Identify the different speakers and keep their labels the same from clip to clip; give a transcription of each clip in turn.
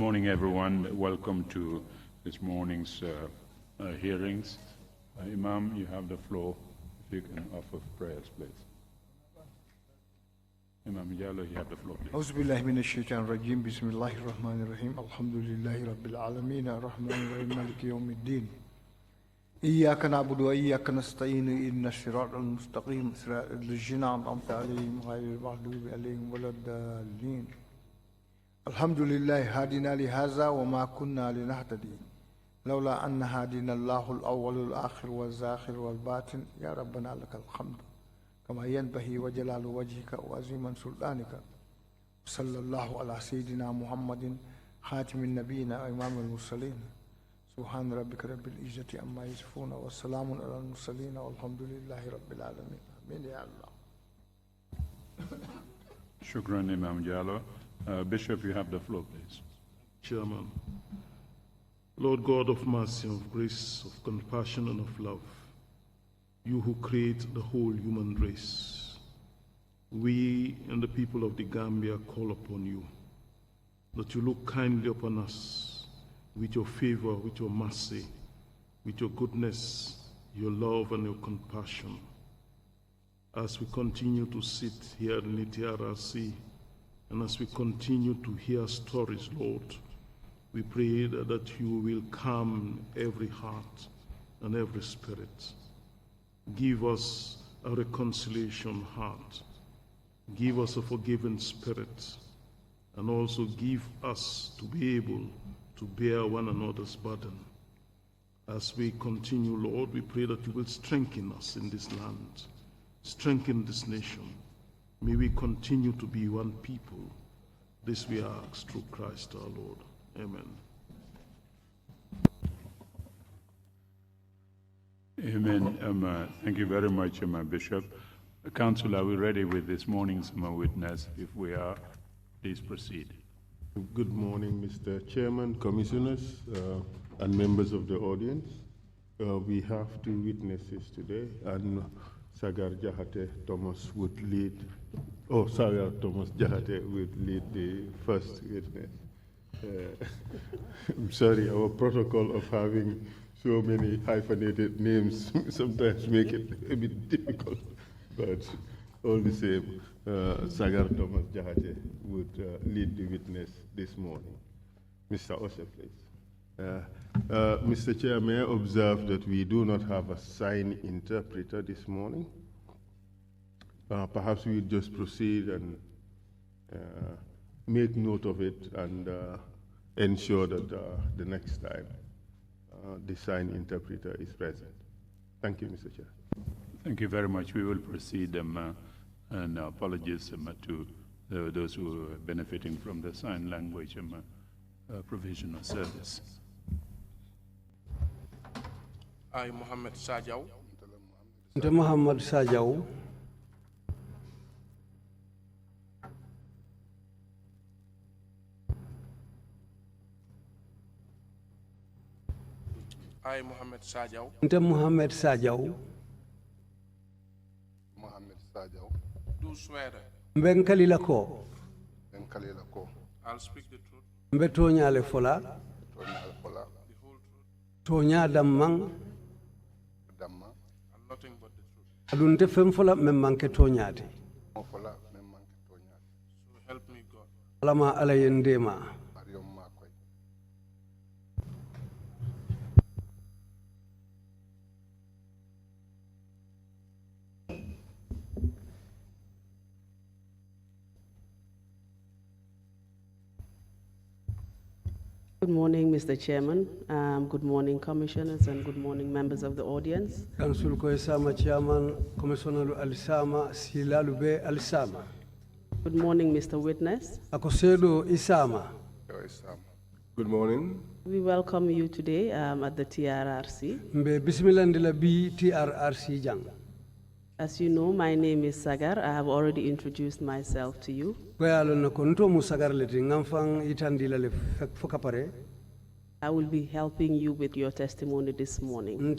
Speaker 1: morning, everyone. Welcome to this morning's hearings. Imam, you have the floor. If you can offer prayers, please. Imam Jallo, you have the floor, please.
Speaker 2: أعوذ بالله من الشيطان الرجيم بسم الله الرحمن الرحيم الحمد لله رب العالمين الرحمن الرحيم مالك يوم الدين إياك نعبد وإياك نستعين إن الصراط المستقيم صراط الذين أنعمت عليهم غير المغضوب عليهم ولا الضالين الحمد لله هادنا لهذا وما كنا لنهتدي لولا أن هادينا الله الأول والآخر والزاخر والباطن يا ربنا لك الحمد كما ينبغي وجلال وجهك وعظيم سلطانك صلى الله على سيدنا محمد خاتم النبيين وإمام المرسلين سبحان ربك رب العزة عما يصفون والسلام على المرسلين والحمد لله رب العالمين آمين يا الله.
Speaker 1: Shukran, Imam Jallo. Bishop, you have the floor, please.
Speaker 3: Chairman, Lord God of mercy, of grace, of compassion, and of love, you who create the whole human race, we and the people of the Gambia call upon you, that you look kindly upon us with your favor, with your mercy, with your goodness, your love, and your compassion. As we continue to sit here in the TRRC, and as we continue to hear stories, Lord, we pray that you will calm every heart and every spirit. Give us a reconciliation heart. Give us a forgiving spirit. And also give us to be able to bear one another's burden. As we continue, Lord, we pray that you will strengthen us in this land, strengthen this nation. May we continue to be one people. This we ask through Christ our Lord. Amen.
Speaker 1: Amen. Thank you very much, Bishop. Council, are we ready with this morning's witness? If we are, please proceed.
Speaker 4: Good morning, Mr. Chairman, commissioners, and members of the audience. We have two witnesses today, and Sagar Jahate Thomas would lead, Sagar Thomas Jahate would lead the first witness. I'm sorry, our protocol of having so many hyphenated names sometimes make it a bit difficult, but all the same, Sagar Thomas Jahate would lead the witness this morning. Mr. Osef, please. Mr. Chair, may I observe that we do not have a sign interpreter this morning? Perhaps we would just proceed and make note of it and ensure that the next time the sign interpreter is present. Thank you, Mr. Chair.
Speaker 1: Thank you very much. We will proceed and apologies to those who are benefiting from the sign language provision of service.
Speaker 5: I, Muhammed Sajaw.
Speaker 6: Muhammed Sajaw.
Speaker 5: I, Muhammed Sajaw.
Speaker 6: Muhammed Sajaw.
Speaker 7: Muhammed Sajaw.
Speaker 5: Do swear.
Speaker 6: Mbenkali lako.
Speaker 7: Benkali lako.
Speaker 5: I'll speak the truth.
Speaker 6: Mbetonya le fola.
Speaker 7: Tonya fola.
Speaker 5: The whole truth.
Speaker 6: Tonya damang.
Speaker 5: And nothing but the truth.
Speaker 6: Adunte fem fola memmanke tonyati.
Speaker 7: Fola memmanke tonyati.
Speaker 5: So help me God.
Speaker 6: Alama alayendema.
Speaker 8: Good morning, Mr. Chairman. Good morning, commissioners, and good morning, members of the audience.
Speaker 6: Council ko Isama Chairman, Commissioner Alisama, Silalube Alisama.
Speaker 8: Good morning, Mr. Witness.
Speaker 6: Akosedo Isama.
Speaker 7: Good morning.
Speaker 8: We welcome you today at the TRRC.
Speaker 6: Mbe bismillah ndila bi TRRC jang.
Speaker 8: As you know, my name is Sagar. I have already introduced myself to you.
Speaker 6: I will
Speaker 8: be helping you with your testimony this morning.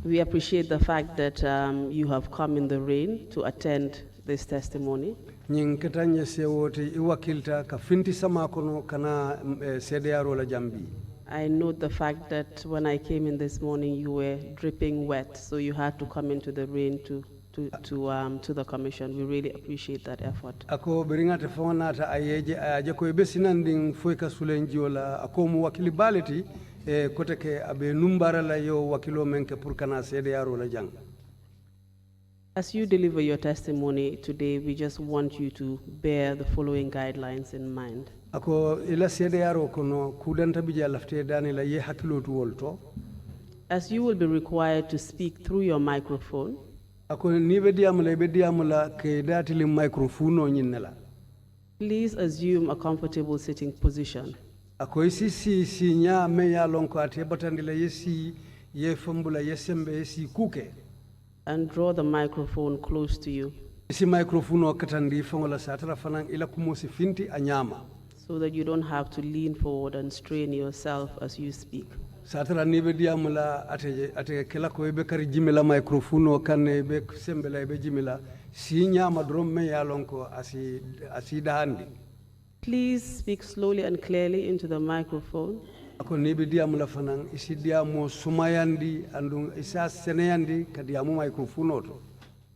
Speaker 8: We appreciate the fact that you have come in the rain to attend this testimony.
Speaker 6: Ñing ketanye sewote iwakilta ka finti sama kono kana CDRO la jambi.
Speaker 8: I note the fact that when I came in this morning, you were dripping wet, so you had to come into the rain to the commission. We really appreciate that effort.
Speaker 6: Ako biringate fonata aje ko be sinanding foika sulenjiola ako mu wakili baleti kote ke abe numbara la yo wakilo menke pour kana CDRO la jang.
Speaker 8: As you deliver your testimony today, we just want you to bear the following guidelines in mind.
Speaker 6: Ako ila CDRO kono kudanta bija lafte dani la ye hakilotu wolto.
Speaker 8: As you will be required to speak through your microphone,
Speaker 6: ako ni be diamula ke datili microphone o nyinela.
Speaker 8: Please assume a comfortable sitting position.
Speaker 6: Ako isi si nya me ya lonko ate batandila yesi ye fambula yesembe yesi kuke.
Speaker 8: And draw the microphone close to you.
Speaker 6: Isi microphone o katandi fongola satara fanang ila kumosi finti anyama.
Speaker 8: So that you don't have to lean forward and strain yourself as you speak.
Speaker 6: Satara nibe diamula ate kela ko ebe kari jimila microphone o kanne be sembela ebe jimila si nyama drom me ya lonko asi dahandi.
Speaker 8: Please speak slowly and clearly into the microphone.
Speaker 6: Ako nibe diamula fanang isi diamo sumayandi andung isa seneyandi kadiamu microphone oto.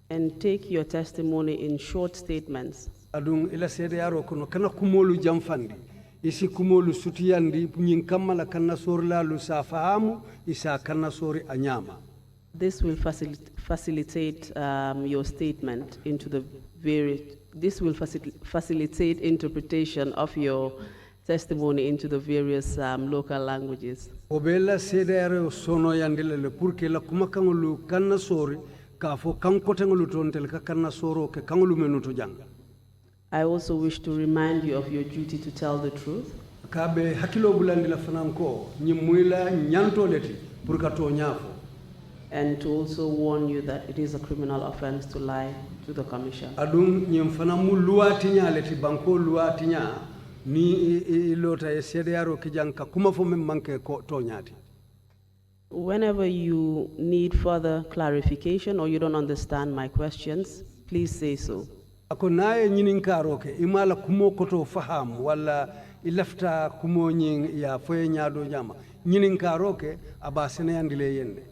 Speaker 8: And take your testimony in short statements.
Speaker 6: Adung ila CDRO kono kana kumolu jamfandi isi kumolu sutiyandi nyin kamala kana sorla lu sa fahamu isa kana sori anyama.
Speaker 8: This will facilitate your statement into the this will facilitate interpretation of your testimony into the various local languages.
Speaker 6: Obela CDRO sono yandile le pour que la kuma kangulu kana sori ka fo kankotengulu tontel ka kana soro ke kangulu menuto jang.
Speaker 8: I also wish to remind you of your duty to tell the truth.
Speaker 6: Kabe hakilo bulandi la fananko nyimuila nyanto leti pour ka to nyafo.
Speaker 8: And to also warn you that it is a criminal offense to lie to the commission.
Speaker 6: Adung nyem fanamu luati nya leti banko luati nya ni ilota CDRO kijanka kuma fo mem manke ko to nyati.
Speaker 8: Whenever you need further clarification or you don't understand my questions, please say so.
Speaker 6: Ako naye nyinin karoke imala kumo koto faham wala ilafta kumo nyin ya foye nyado nyama nyinin karoke abasene yandile yende.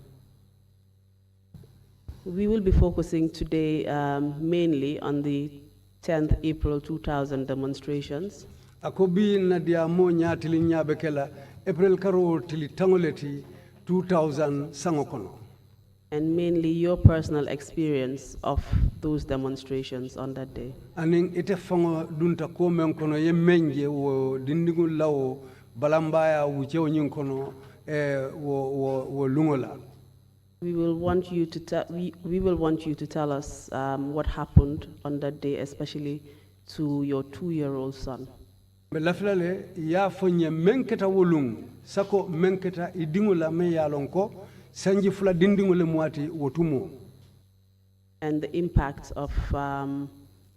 Speaker 8: We will be focusing today mainly on the 10th April 2000 demonstrations.
Speaker 6: Ako bi na diamo nyatili nyabekela April karo tili tangoleti 2000 sangokono.
Speaker 8: And mainly your personal experience of those demonstrations on that day.
Speaker 6: Aning ite fango dunta ko men kono ye menje wo dindigu lawo balambaya wuce onyin kono wo lungola.
Speaker 8: We will want you to tell us what happened on that day, especially to your 2-year-old son.
Speaker 6: Belaflale ya fonye menketa wolung sako menketa idingula me yalonko sanji fula dindingule mwati wotumo.
Speaker 8: And the impact of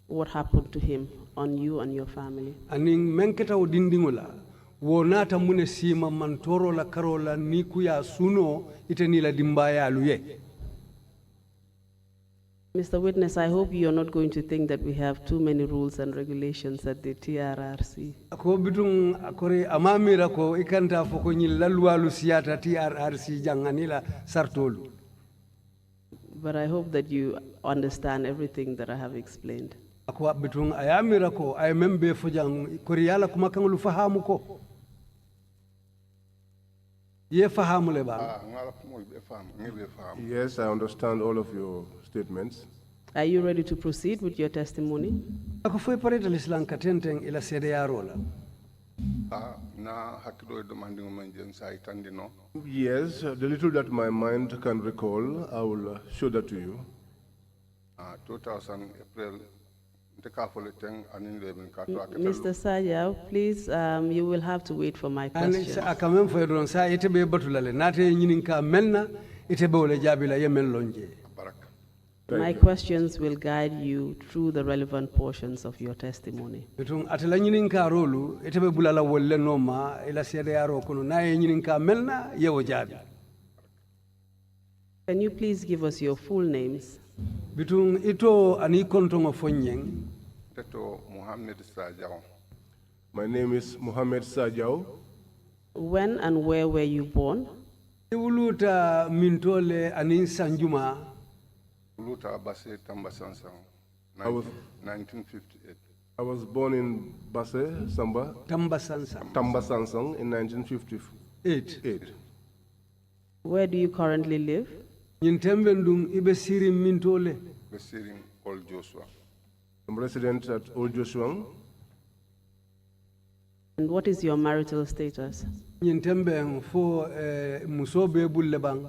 Speaker 8: what happened to him on you and your family.
Speaker 6: Aning menketa wo dindingula wo nata mune sima mantoro la karola niku ya suno iteni la dimbaya aluye.
Speaker 8: Mr. Witness, I hope you're not going to think that we have too many rules and regulations at the TRRC.
Speaker 6: Ako bitung akore amamira ko ikanta foko nyilla lualu siyata TRRC janganila sartolu.
Speaker 8: But I hope that you understand everything that I have explained.
Speaker 6: Ako bitung ayamira ko ay membe fojang koriyala kumakangulu fahamu ko. Ye fahamu le ba.
Speaker 7: Yes, I understand all of your statements.
Speaker 8: Are you ready to proceed with your testimony?
Speaker 6: Ako foi pareta lislan katenteng ila CDRO la.
Speaker 7: Yes, the little that my mind can recall, I will show that to you.
Speaker 5: 2000 April.
Speaker 8: Mr. Sajaw, please, you will have to wait for my question.
Speaker 6: Akamem foi don sa ite be batulale nate nyininka melna ite be wala jabila yemen lonje.
Speaker 8: My questions will guide you through the relevant portions of your testimony.
Speaker 6: Bitung atela nyininka rolu ite be bulala wolle noma ila CDRO kono na nyininka melna yewo jabi.
Speaker 8: Can you please give us your full names?
Speaker 6: Between ito ani kontongo fonyeng.
Speaker 5: Teto Muhammed Sajaw.
Speaker 7: My name is Muhammed Sajaw.
Speaker 8: When and where were you born?
Speaker 6: Iwuluta mintole ani sanjuma.
Speaker 5: Uluta Basse Tambasansang.
Speaker 7: I was-
Speaker 5: 1958.
Speaker 7: I was born in Basse, Samba,
Speaker 6: Tambasansa.
Speaker 7: Tambasansang in 1958.
Speaker 6: 8.
Speaker 8: Where do you currently live?
Speaker 6: Nyintembe ndung ibe siri mintole.
Speaker 5: Besiring Old Joshua.
Speaker 7: I'm resident at Old Joshua.
Speaker 8: And what is your marital status?
Speaker 6: Nyintembe fo musobe bulle bang.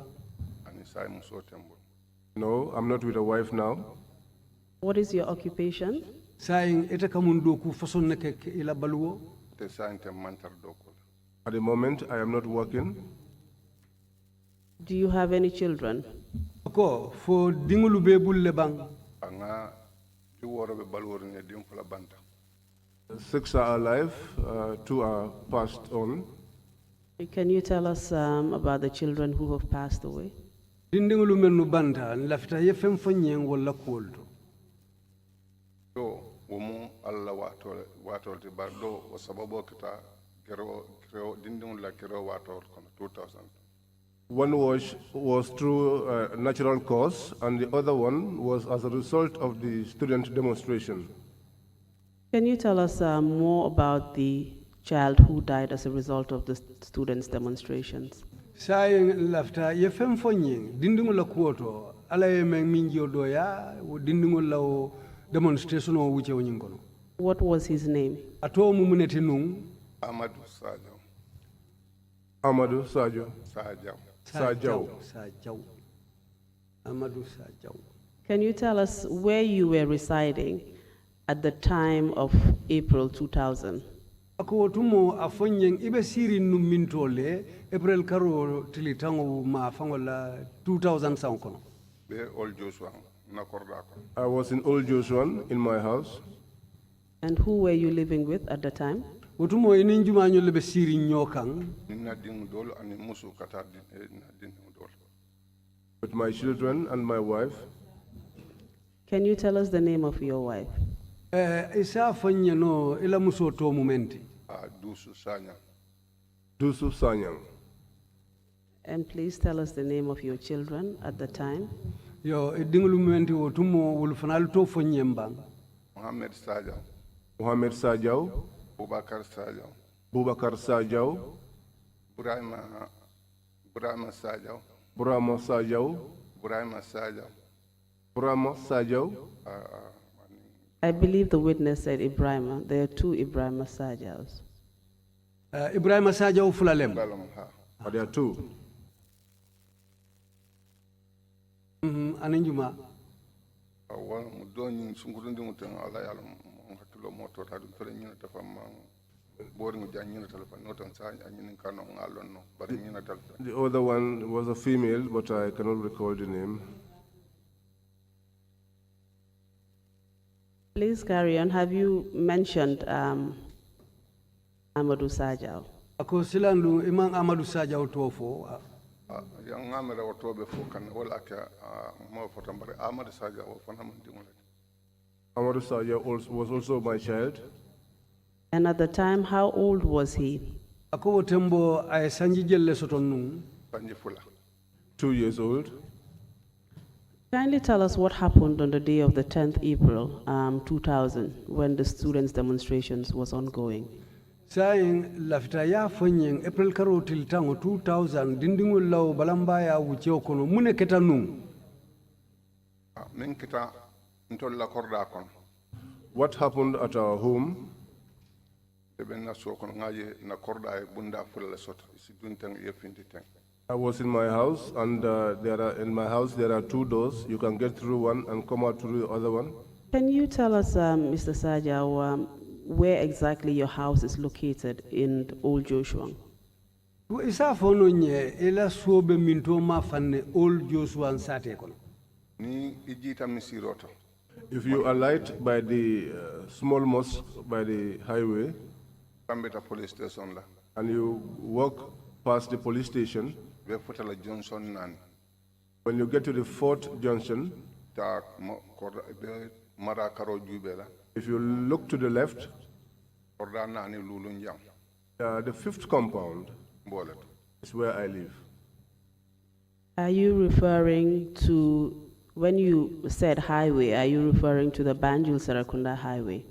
Speaker 5: And Isai Muso Tembo.
Speaker 7: No, I'm not with a wife now.
Speaker 8: What is your occupation?
Speaker 6: Saying ita kamundo ku fason neke ila baluwo.
Speaker 5: Te Sainte Mantar Dokol.
Speaker 7: At the moment, I am not working.
Speaker 8: Do you have any children?
Speaker 6: Ko fo dingulu be bulle bang.
Speaker 5: Anga Juworo be Balwori ne Dimfula Banta.
Speaker 7: 6 are alive, 2 are passed on.
Speaker 8: Can you tell us about the children who have passed away?
Speaker 6: Dindingulu menu banta lafita yefem fonyeng wala koldo.
Speaker 5: Do womu Allah watol te bardo o sababo kita kero dindin la kero watol kono 2000.
Speaker 7: One was through natural cause, and the other one was as a result of the student demonstration.
Speaker 8: Can you tell us more about the child who died as a result of the students' demonstrations?
Speaker 6: Saying lafta yefem fonyeng dindingula kuoto ala yemeng minjo doya dindingula o demonstration o wuche onyingono.
Speaker 8: What was his name?
Speaker 6: Ato mumuneti nung
Speaker 5: Amadou Sajaw.
Speaker 7: Amadou Sajaw.
Speaker 5: Sajaw.
Speaker 6: Sajaw. Amadou Sajaw.
Speaker 8: Can you tell us where you were residing at the time of April 2000?
Speaker 6: Ako tumo afonyeng ibe siri numintole April karo tilitango ma fangola 2000 sankono.
Speaker 5: Be Old Joshua na Kordako.
Speaker 7: I was in Old Joshua in my house.
Speaker 8: And who were you living with at the time?
Speaker 6: Otumo ininjuma nyo lebe siri nyokang.
Speaker 5: Nina ding dol ani musu kata na ding dol.
Speaker 7: With my children and my wife.
Speaker 8: Can you tell us the name of your wife?
Speaker 6: Isa fanya no ila muso to momenti.
Speaker 5: Dusu Sanya.
Speaker 7: Dusu Sanyang.
Speaker 8: And please tell us the name of your children at the time.
Speaker 6: Yo dingulu momenti otumo wulfanal to fanyembang.
Speaker 5: Muhammed Sajaw.
Speaker 7: Muhammed Sajaw.
Speaker 5: Bubakar Sajaw.
Speaker 7: Bubakar Sajaw.
Speaker 5: Burama Sajaw.
Speaker 7: Burama Sajaw.
Speaker 5: Burama Sajaw.
Speaker 7: Burama Sajaw.
Speaker 8: I believe the witness said Ibrahima. There are 2 Ibrahima Sajaws.
Speaker 6: Ibrahima Sajaw fulalem.
Speaker 5: Balam ha.
Speaker 7: There are 2.
Speaker 6: Aninjuma.
Speaker 5: Wala mu doni sungurundi mutan ala yalla mo hakilo moto ta dum fere nyina ta fam bor mu janyina telefon no tan sa nyina kanu ngalon no bari nyina telefon.
Speaker 7: The other one was a female, but I cannot recall the name.
Speaker 8: Please carry on. Have you mentioned Amadou Sajaw?
Speaker 6: Ako silandu imang Amadou Sajaw tofo.
Speaker 5: Yang ngamere otobe fo kan wala ka mo fotambare Amadou Sajaw fana man dingol.
Speaker 7: Amadou Sajaw was also my child.
Speaker 8: And at the time, how old was he?
Speaker 6: Ako tembo ay sanji jelle soton
Speaker 5: Sanji fula.
Speaker 7: 2 years old.
Speaker 8: Kindly tell us what happened on the day of the 10th April 2000 when the students' demonstrations was ongoing.
Speaker 6: Saying lafita ya fanyeng April karo tilitango 2000 dindingul law balamba ya wucheo kono mune keta nung.
Speaker 5: Min kita ntol la korda kon.
Speaker 7: What happened at our home?
Speaker 5: Eben so kono ngaje na korda e bunda fula sota si duntang e finti tang.
Speaker 7: I was in my house, and there are 2 doors. You can get through one and come out through the other one.
Speaker 8: Can you tell us, Mr. Sajaw, where exactly your house is located in Old Joshua?
Speaker 6: Isa fono nye ela sobe minto ma fanne Old Joshua sate kono.
Speaker 5: Ni ijita misiroto.
Speaker 7: If you alight by the small mosque by the highway,
Speaker 5: Kambeta police station la.
Speaker 7: and you walk past the police station,
Speaker 5: Be fotala Johnson nan.
Speaker 7: when you get to the 4th junction,
Speaker 5: ta korda be mara karo jube la
Speaker 7: If you look to the left,
Speaker 5: korda na ni lulun jam
Speaker 7: the fifth compound
Speaker 5: bolet
Speaker 7: is where I live.
Speaker 8: Are you referring to, when you said highway, are you referring to the Banjul Serekunda highway?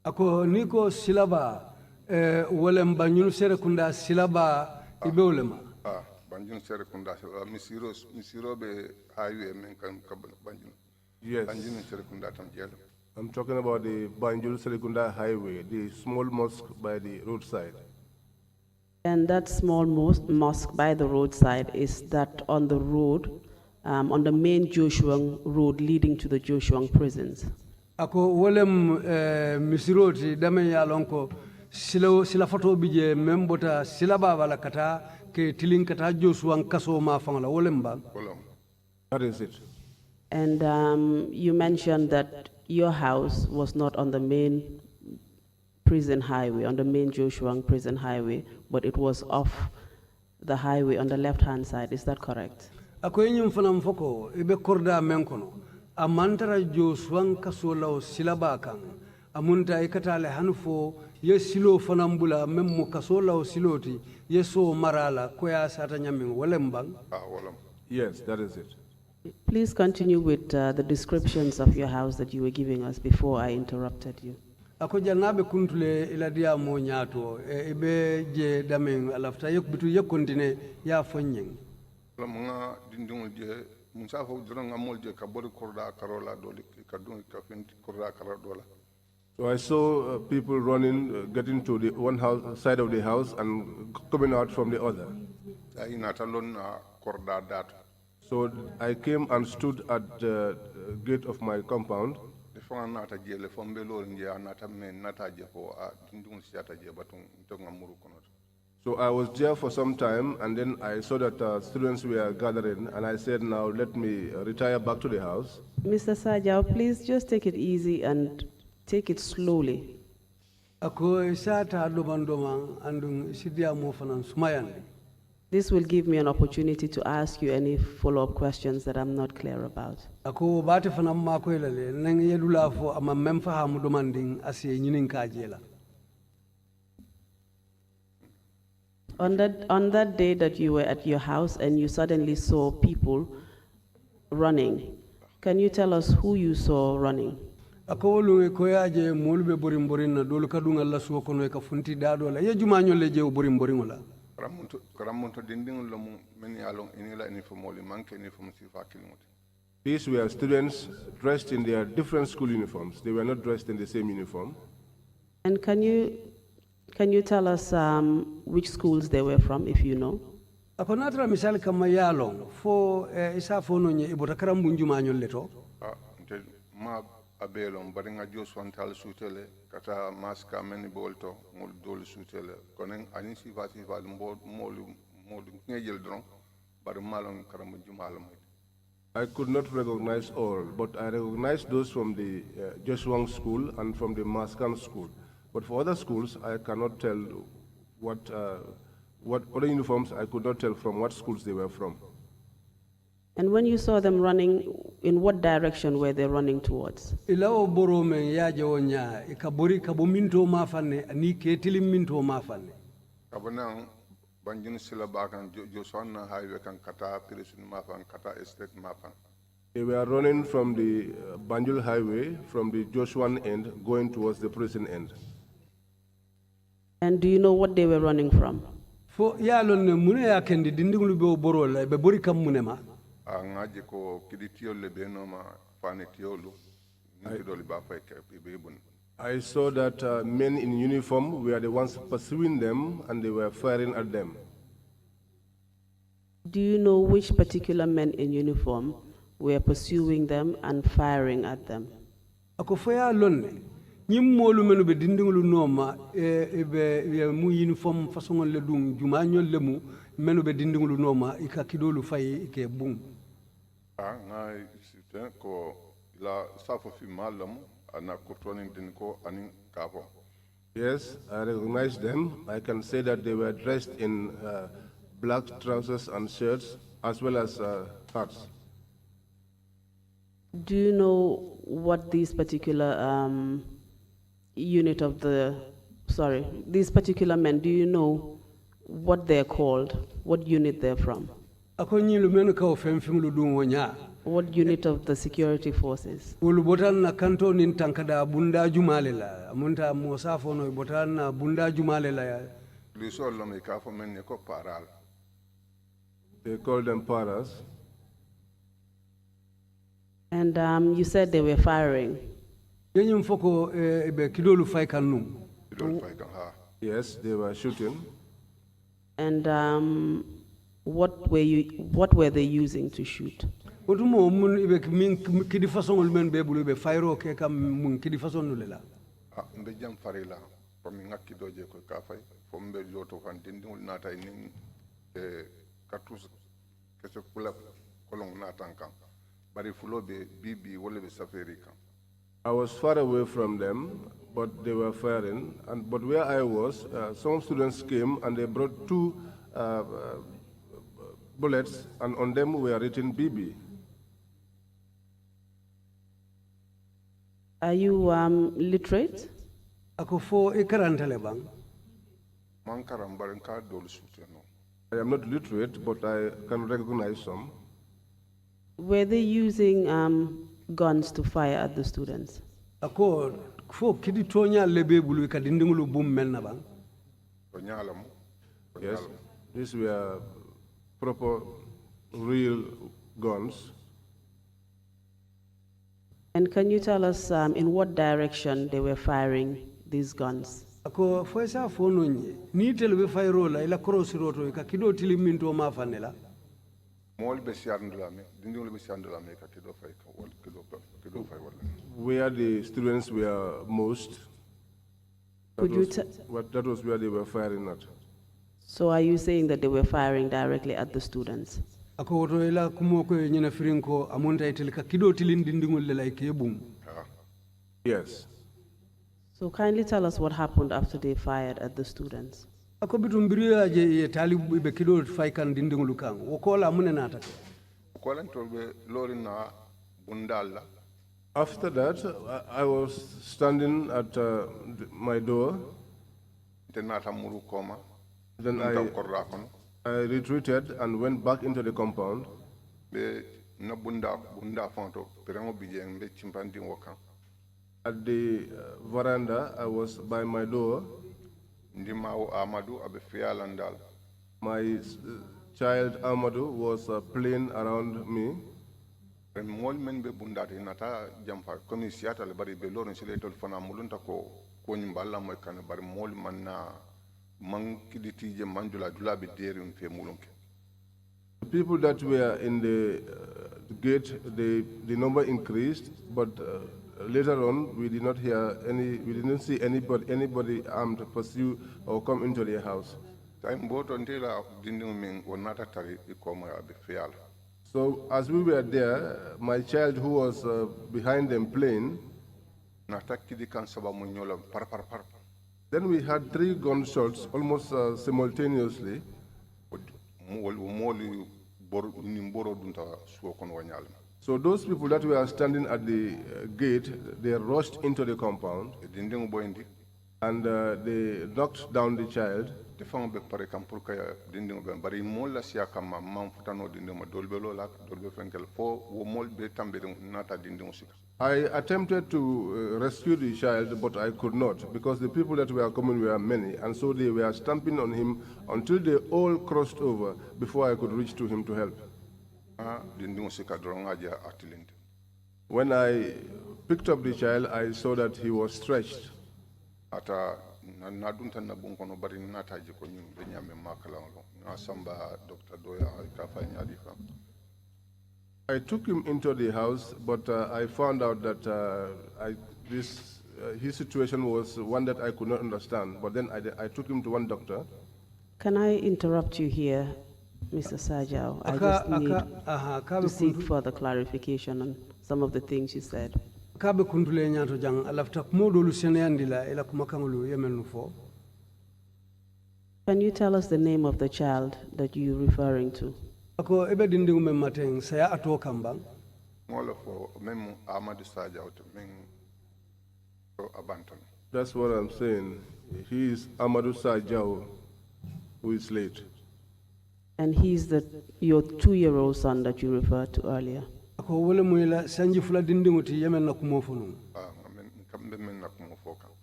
Speaker 6: Ako niko silaba wolem Banjul Serekunda silaba ibewlema.
Speaker 5: Banjul Serekunda misiro be highway men kan Banjul.
Speaker 7: Yes.
Speaker 5: Banjul Serekunda tam jelo.
Speaker 7: I'm talking about the Banjul Serekunda highway, the small mosque by the roadside.
Speaker 8: And that small mosque by the roadside, is that on the road, on the main Joshuang road leading to the Joshuang prisons?
Speaker 6: Ako wolem misiroti dame ya lonko sila foto bije membota sila baba la kata ke tilin kata Joshuang kaso ma fangla wolem ba.
Speaker 7: That is it.
Speaker 8: And you mentioned that your house was not on the main prison highway, on the main Joshuang prison highway, but it was off the highway on the left-hand side. Is that correct?
Speaker 6: Ako yenyum fanam foko ibe korda menkono amantara Joshuang kaso lao silaba kan amunta ikatale hanufo ye silo fanambula memmo kaso lao siloti yeso marala koya sata nyamin wolembang.
Speaker 7: Yes, that is it.
Speaker 8: Please continue with the descriptions of your house that you were giving us before I interrupted you.
Speaker 6: Ako janabe kuntule iladia mo nyato ibe je damen alafta yok bitu yekontine ya fonyeng.
Speaker 5: Mga dindingul je musa fo dron amol je ka bori korda karola doli ka dun ka finti korda karola.
Speaker 7: So I saw people running, getting to the one house side of the house and coming out from the other. So I came and stood at the gate of my compound. So I was there for some time, and then I saw that students were gathering, and I said, now let me retire back to the house.
Speaker 8: Mr. Sajaw, please just take it easy and take it slowly. This will give me an opportunity to ask you any follow-up questions that I'm not clear about. On that day that you were at your house and you suddenly saw people running, can you tell us who you saw running?
Speaker 6: Akolu koyaje mulbe borim borinna dolu kadunga la suwo kono ka funti dado la ye jumaño le jew borim boringola
Speaker 5: karamonto dinding lo men yalon inila uniform oli manke uniform sifa kilimote.
Speaker 7: These were students dressed in their different school uniforms. They were not dressed in the same uniform.
Speaker 8: And can you tell us which schools they were from, if you know?
Speaker 6: Akonatra misal kama yalon fo isa fo no nye ibota karambu jumaño leto
Speaker 5: ma abelon baringa jos wantal sutele kata maska meni bolto mol dol sutele konen ani sifa molu ngejel dron bar malon karam jumalum.
Speaker 7: I could not recognize all, but I recognized those from the Joshua school and from the Maskan school. But for other schools, I cannot tell what other uniforms, I could not tell from what schools they were from.
Speaker 8: And when you saw them running, in what direction were they running towards?
Speaker 6: Ilawo borome ya jawonya ikabori kabominto mafane ani ketili minto mafane.
Speaker 5: Kabana banjin sila bakan Joshua highway kan kata prison mafan kata estate mafan.
Speaker 7: They were running from the Banjul highway from the Joshua end going towards the prison end.
Speaker 8: And do you know what they were running from?
Speaker 6: Fo ya lon mune ya kendi dindingulu be borola be bori kam munema.
Speaker 5: Ngaji ko kiditio lebeno ma fane tiolu nitidoli ba fa ibebun.
Speaker 7: I saw that men in uniform were the ones pursuing them and they were firing at them.
Speaker 8: Do you know which particular men in uniform were pursuing them and firing at them?
Speaker 6: Ako faya lonne nyim molu menu be dindingulu noma be mu uniform façon le dum jumañol lemu menu be dindingulu noma ikakidolu fay ke bum.
Speaker 5: Ngai site ko la safo fi malam ana kutoni dinko ani kapo.
Speaker 7: Yes, I recognize them. I can say that they were dressed in black trousers and shirts as well as hats.
Speaker 8: Do you know what these particular these particular men, do you know what they're called, what unit they're from?
Speaker 6: Ako nyilu menu ka ofemfimlu dungonya.
Speaker 8: What unit of the security forces?
Speaker 6: Ulu botan na kanto nin tankada bunda jumale la. Amunta mosafo no botan na bunda jumale la.
Speaker 7: They call them paras.
Speaker 8: And you said they were firing.
Speaker 6: Yenyum foko ebe kidolu fay kanu.
Speaker 7: Yes, they were shooting.
Speaker 8: And what were they using to shoot?
Speaker 6: Otumo mun ibe kidi façon men be bulu be fayro ke kam mun kidi façon nulela.
Speaker 5: Mbe jam farila komi ngakki doje ko ka fay fo mbe joto kan dindul nata ni cartouche kese kula kolon natan kan bari fulo be bibi wala be safari kan.
Speaker 7: I was far away from them, but they were firing. But where I was, some students came and they brought two bullets, and on them were written BB.
Speaker 8: Are you literate?
Speaker 6: Ako fo ikarantale bang.
Speaker 7: I am not literate, but I can recognize some.
Speaker 8: Were they using guns to fire at the students?
Speaker 6: Ako fo kidi tonya lebe bulu kadindingulu bum men na bang.
Speaker 7: Yes, these were proper, real guns.
Speaker 8: And can you tell us in what direction they were firing these guns?
Speaker 6: Ako fo sa fo nonye ni telbe fayro la ila cross roto ka kido tiliminto ma fanela.
Speaker 5: Mol be siandula me dindingul be siandula me ka kido fay ka wal kido fay wala.
Speaker 7: Where the students were most, that was where they were firing at.
Speaker 8: So are you saying that they were firing directly at the students?
Speaker 6: Ako woto ila kumo ko nyina firinko amunta itel ka kido tilin dindingul le like bum.
Speaker 7: Yes.
Speaker 8: So kindly tell us what happened after they fired at the students.
Speaker 6: Ako bitum biriya je ye talibu be kido fay kan dindingulu kan wo kola munena ta.
Speaker 5: Kola tolbe lorina bundalla.
Speaker 7: After that, I was standing at my door. Then I retreated and went back into the compound. At the veranda, I was by my door. My child Amadou was playing around me.
Speaker 5: Mol men be bundati nata jamfa komi siata le bari be lorin sile tol fana mulunta ko nyimballa moy kan bari mol manna man kiditi je manjula dula be derin fe mulunke.
Speaker 7: The people that were in the gate, the number increased, but later on we did not hear we didn't see anybody armed to pursue or come into their house.
Speaker 5: Time boto ntela dinding men wonata tari ikoma be feala.
Speaker 7: So as we were there, my child who was behind them playing, then we had 3 gunshots almost simultaneously. So those people that were standing at the gate, they rushed into the compound and they knocked down the child. I attempted to rescue the child, but I could not because the people that were coming were many, and so they were stamping on him until they all crossed over before I could reach to him to help. When I picked up the child, I saw that he was stretched. I took him into the house, but I found out that his situation was one that I could not understand. But then I took him to one doctor.
Speaker 8: Can I interrupt you here, Mr. Sajaw? I just need to seek further clarification on some of the things you said. Can you tell us the name of the child that you're referring to?
Speaker 7: That's what I'm saying. He is Amadou Sajaw, who is late.
Speaker 8: And he's your 2-year-old son that you referred to earlier.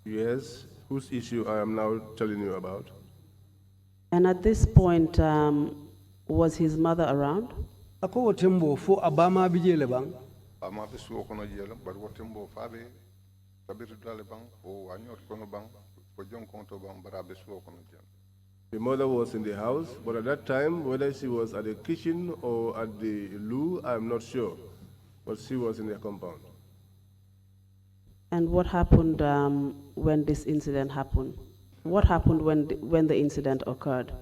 Speaker 7: Yes, whose issue I am now telling you about.
Speaker 8: And at this point, was his mother around?
Speaker 7: The mother was in the house, but at that time, whether she was at the kitchen or at the loo, I'm not sure. But she was in the compound.
Speaker 8: And what happened when this incident happened? What happened when the incident occurred?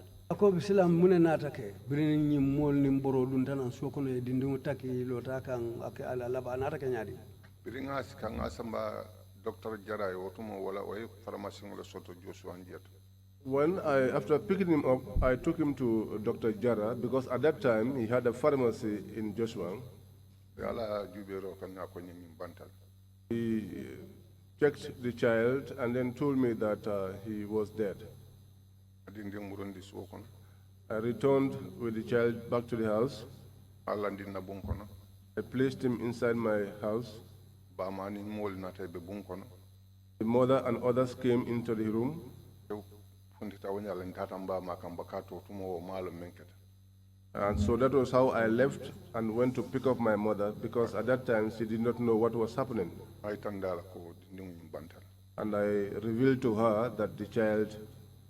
Speaker 7: When after picking him up, I took him to Dr. Jara because at that time he had a pharmacy in Joshua. He checked the child and then told me that he was dead. I returned with the child back to the house. I placed him inside my house. The mother and others came into the room. And so that was how I left and went to pick up my mother because at that time she did not know what was happening. And I revealed to her that the child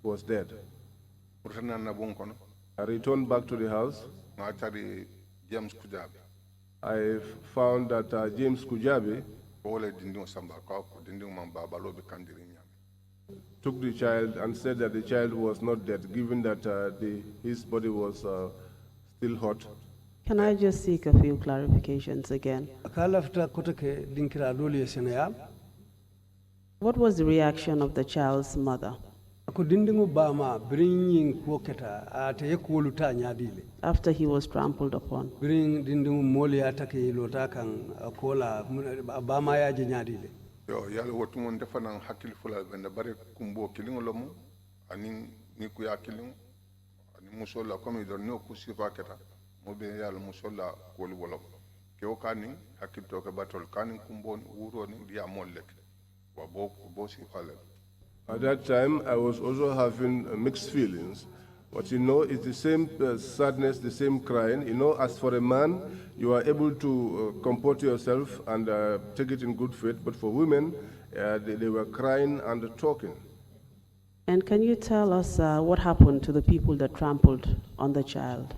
Speaker 7: was dead. I returned back to the house. I found that James Kujabi took the child and said that the child was not dead, given that his body was still hot.
Speaker 8: Can I just seek a few clarifications again? What was the reaction of the child's mother? After he was trampled upon?
Speaker 7: At that time, I was also having mixed feelings. But you know, it's the same sadness, the same crying. You know, as for a man, you are able to comport yourself and take it in good faith. But for women, they were crying and talking.
Speaker 8: And can you tell us what happened to the people that trampled on the child?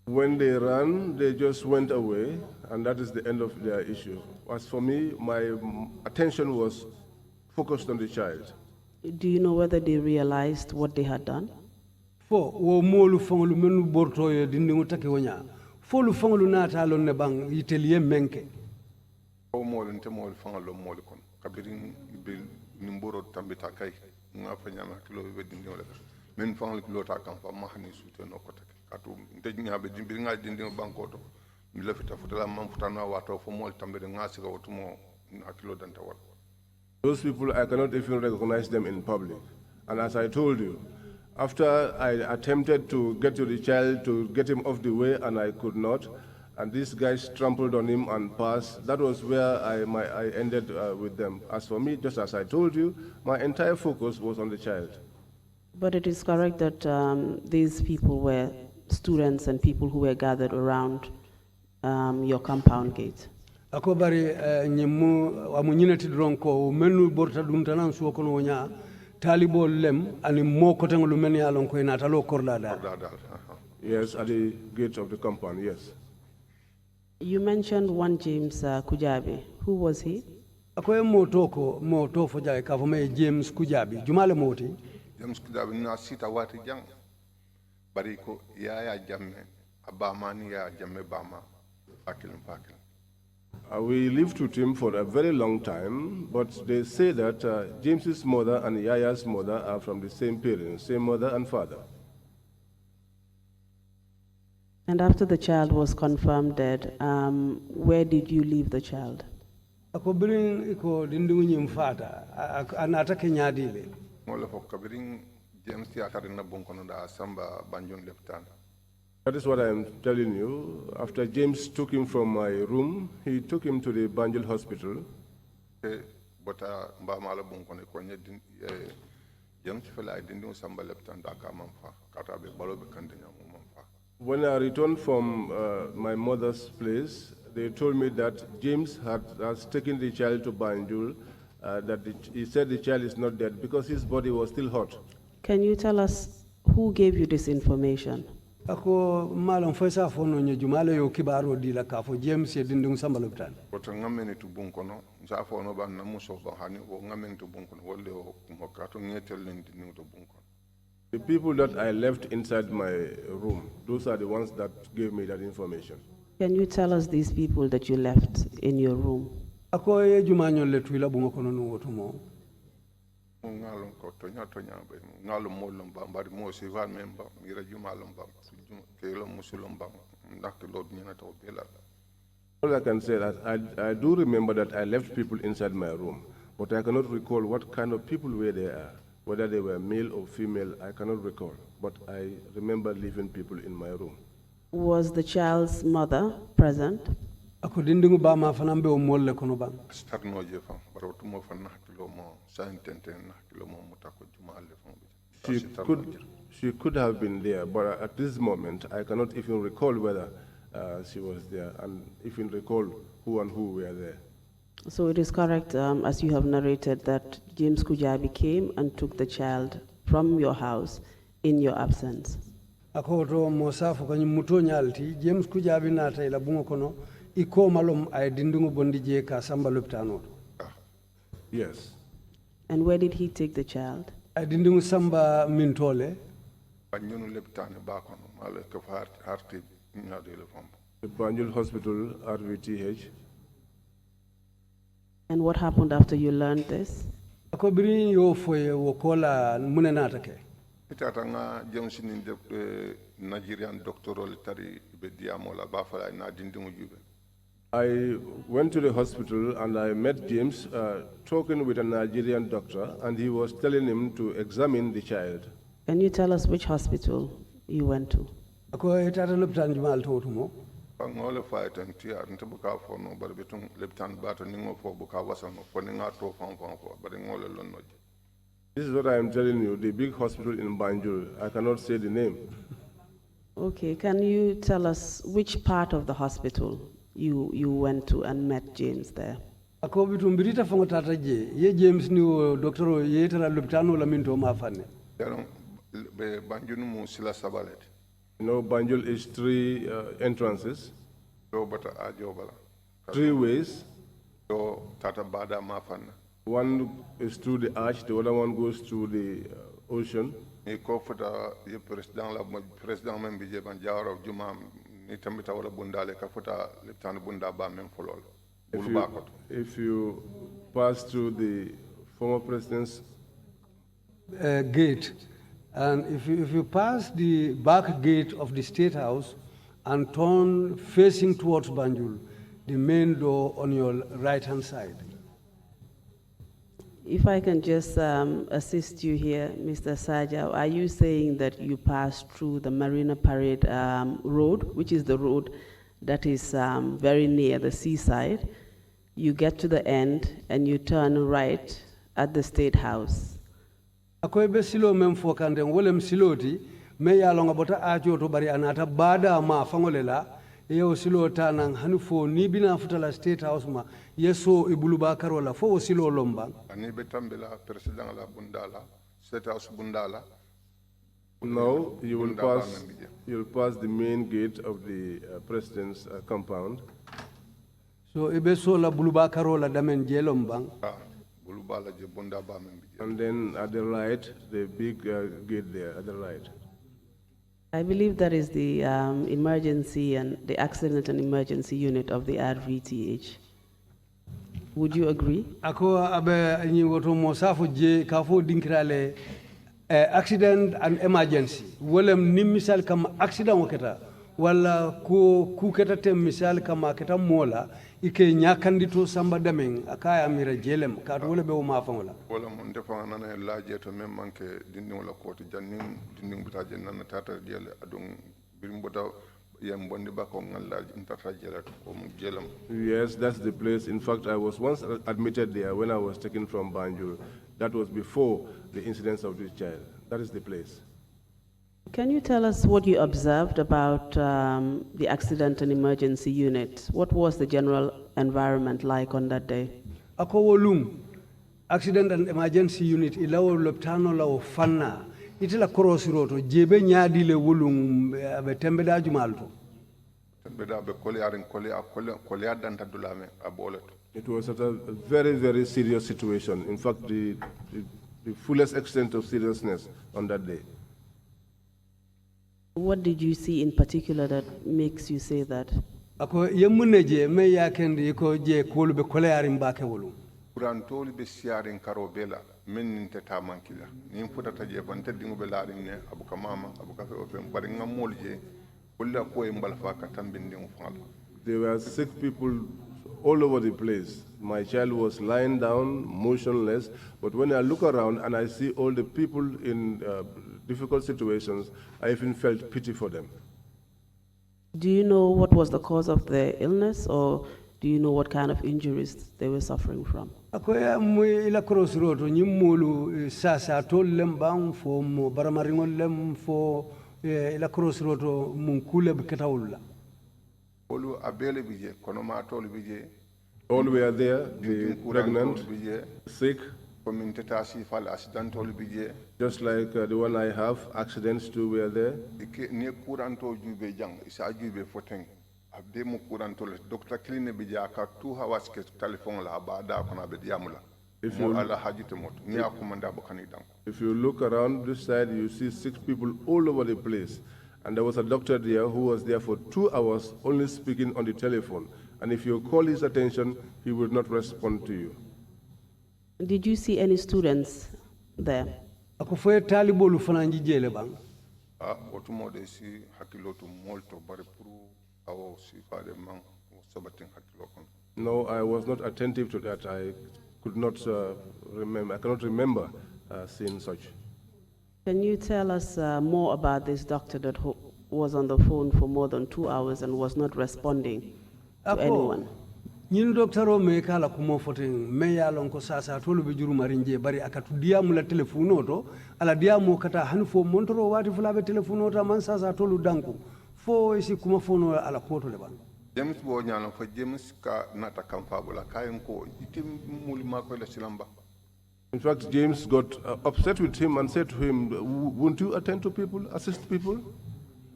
Speaker 7: When they ran, they just went away, and that is the end of their issue. As for me, my attention was focused on the child.
Speaker 8: Do you know whether they realized what they had done?
Speaker 7: Those people, I cannot even recognize them in public. And as I told you, after I attempted to get to the child to get him off the way and I could not, and these guys trampled on him and passed, that was where I ended with them. As for me, just as I told you, my entire focus was on the child.
Speaker 8: But it is correct that these people were students and people who were gathered around your compound gate.
Speaker 6: Akobari nyemu amunyinati dronko menu borta duntanan suokono wonya talibo lem ani mo kotengolu meni alon ko inata lo korlada.
Speaker 7: Yes, at the gate of the compound, yes.
Speaker 8: You mentioned one James Kujabi. Who was he?
Speaker 6: Akoye moto fo jay ka fo me James Kujabi jumale moti.
Speaker 5: James Kujabi na sita wati jang bariko ya jamme abama ni ya jamme bama pakil.
Speaker 7: We lived with him for a very long time, but they say that James's mother and Yaya's mother are from the same parents, same mother and father.
Speaker 8: And after the child was confirmed dead, where did you leave the child?
Speaker 6: Ako birin iko dindungu nyimfata anata kenyadile.
Speaker 5: Ngole fo kabirin James theater na bunkono da samba banjon leptan.
Speaker 7: That is what I am telling you. After James took him from my room, he took him to the Banjul hospital.
Speaker 5: Bota mba mala bunkono ko nyedin James fela dindungu samba leptan da ka manfa kata be balo be kandenya mo manfa.
Speaker 7: When I returned from my mother's place, they told me that James has taken the child to Banjul, he said the child is not dead because his body was still hot.
Speaker 8: Can you tell us who gave you this information?
Speaker 6: Ako malon foisa fono nye jumalo yo kibaro di la kafo James ye dindung samba lopitan.
Speaker 5: Bota ngamene tu bunkono nsa fono ba na muso ba hani wo ngamene tu bunkono wolle o mokato ngetel len dindung to bunkono.
Speaker 7: The people that I left inside my room, those are the ones that gave me that information.
Speaker 8: Can you tell us these people that you left in your room?
Speaker 6: Ako ye jumanyo le tuila bungo kono nuwotu mo.
Speaker 5: Ngalon ko tonya be ngalon mo lomba mbari mo sival memba mira juma lomba kelo musulomba ndak lord nyana to bela.
Speaker 7: All I can say is that I do remember that I left people inside my room, but I cannot recall what kind of people were there. Whether they were male or female, I cannot recall, but I remember leaving people in my room.
Speaker 8: Was the child's mother present?
Speaker 6: Ako dindingu ba ma fanambe o molle kono ba.
Speaker 5: Start no je fam baro tumo fan na kilo mo saintenten na kilo mo mutako juma le fam.
Speaker 7: She could have been there, but at this moment I cannot even recall whether she was there and even recall who and who were there.
Speaker 8: So it is correct, as you have narrated, that James Kujabi came and took the child from your house in your absence.
Speaker 6: Akoto mosafu kanyi muto nyalti James Kujabi na ila bungo kono iko malom ay dindungu bondi je ka samba lopitano.
Speaker 7: Yes.
Speaker 8: And where did he take the child?
Speaker 6: Ay dindungu samba mintole.
Speaker 5: Banyunu lepitane ba kono mala ko harti nyade le fam.
Speaker 7: The Banjul Hospital, RVTH.
Speaker 8: And what happened after you learned this?
Speaker 6: Ako biri yo foye wokola mune natake.
Speaker 5: Itata nga James ni Nigerian doctoral tari be diamola ba fala na dindingu jube.
Speaker 7: I went to the hospital and I met James talking with a Nigerian doctor, and he was telling him to examine the child.
Speaker 8: Can you tell us which hospital you went to?
Speaker 6: Ako itata lopitan jumal to mo.
Speaker 5: Ngole fight and tear ntabuka for no but betun leptan bato ningo for buka wasano for ninga to fam for but ngole lonno.
Speaker 7: This is what I am telling you, the big hospital in Banjul. I cannot say the name.
Speaker 8: Okay, can you tell us which part of the hospital you went to and met James there?
Speaker 6: Ako bitum birita fongo tata je ye James ni doctor ye tara lopitano la minto ma fanne.
Speaker 5: Yaron be Banjul mu sila sabalet.
Speaker 7: You know, Banjul is 3 entrances, 3 ways. One is through the arch, the other one goes through the ocean. If you pass through the former president's
Speaker 6: gate, and if you pass the back gate of the State House and turn facing towards Banjul, the main door on your right-hand side.
Speaker 8: If I can just assist you here, Mr. Sajaw, are you saying that you passed through the Marina Parade road, which is the road that is very near the seaside? You get to the end and you turn right at the State House.
Speaker 6: Akoy be silo mem fokande wolem siloti me ya longa bota ajo to bari anata bada ma fangolela yo silo tanang hanufo ni bina futala State House ma yeso ibuluba karola fo silo lomba
Speaker 5: ani betambela president la bundala State House bundala.
Speaker 7: Now you'll pass the main gate of the president's compound.
Speaker 6: So ibeso la buluba karola damen jelombang.
Speaker 7: And then at the right, the big gate there at the right.
Speaker 8: I believe that is the emergency and the accident and emergency unit of the RVTH. Would you agree?
Speaker 6: Ako abe ni woto mo safo je kafo dinkirale accident and emergency. Wolem nim misal kam accident waketa wala ko keta tem misal kama keta mola ike nyakandito samba dameng akaya mira jelem ka to wala be o mafangola.
Speaker 5: Wala mon defa nana laaje to mem manke dindi wala ko to jannin dindi buta jannan tata jele adun birim buta. Yes,
Speaker 7: that's the place. In fact, I was once admitted there when I was taken from Banjul. That was before the incidents of this child. That is the place.
Speaker 8: Can you tell us what you observed about the accident and emergency unit? What was the general environment like on that day?
Speaker 6: Ako wolum accident and emergency unit ilawo loptano lawo fanna. Itila cross road jebe nyaadi le wolum be tembeda jumalto.
Speaker 7: It was a very, very serious situation. In fact, the fullest extent of seriousness on that day.
Speaker 8: What did you see in particular that makes you say that?
Speaker 6: Ako yemuneje me yakendi ko je kolu be kolearim bake wolum.
Speaker 5: Kurantoli be siarin karobela men teta mankila ni futata je bante dingo be larin ne abuka mama abuka fe ofen bari ngamol je ulla ko e mbalfa ka tambindi mo fal.
Speaker 7: There were sick people all over the place. My child was lying down motionless, but when I look around and I see all the people in difficult situations, I even felt pity for them.
Speaker 8: Do you know what was the cause of the illness, or do you know what kind of injuries they were suffering from?
Speaker 6: Akoya mu ila cross road nyimulu sasa tollem bang fo mo baramaringol lem fo ila cross road mun kule bekatawulla.
Speaker 5: Olu abele bije kono ma tolu bije.
Speaker 7: All were there, the pregnant, sick. Just like the one I have, accidents too were there. If you look around this side, you see 6 people all over the place. And there was a doctor there who was there for 2 hours only speaking on the telephone. And if you call his attention, he would not respond to you.
Speaker 8: Did you see any students there?
Speaker 6: Ako foye talibolu fananji jele bang.
Speaker 5: Otumo de si hakilotu molto bare puru awo si fade man sabatin hakilo kon.
Speaker 7: No, I was not attentive to that. I could not remember. I cannot remember seeing such.
Speaker 8: Can you tell us more about this doctor that was on the phone for more than 2 hours and was not responding to anyone?
Speaker 6: Nyin doctoro me kala kumo foten me ya lon ko sasa tolu be juru marinje bari akatu diamu la telefono to ala diamu kata hanfo montoro wati fulabe telefono to man sasa tolu danku fo isi kuma fono ala koto le ban.
Speaker 5: James bo nyalo fa James ka nata kamfabula kayen ko itim mulima ko la silamba.
Speaker 7: In fact, James got upset with him and said to him, won't you attend to people, assist people?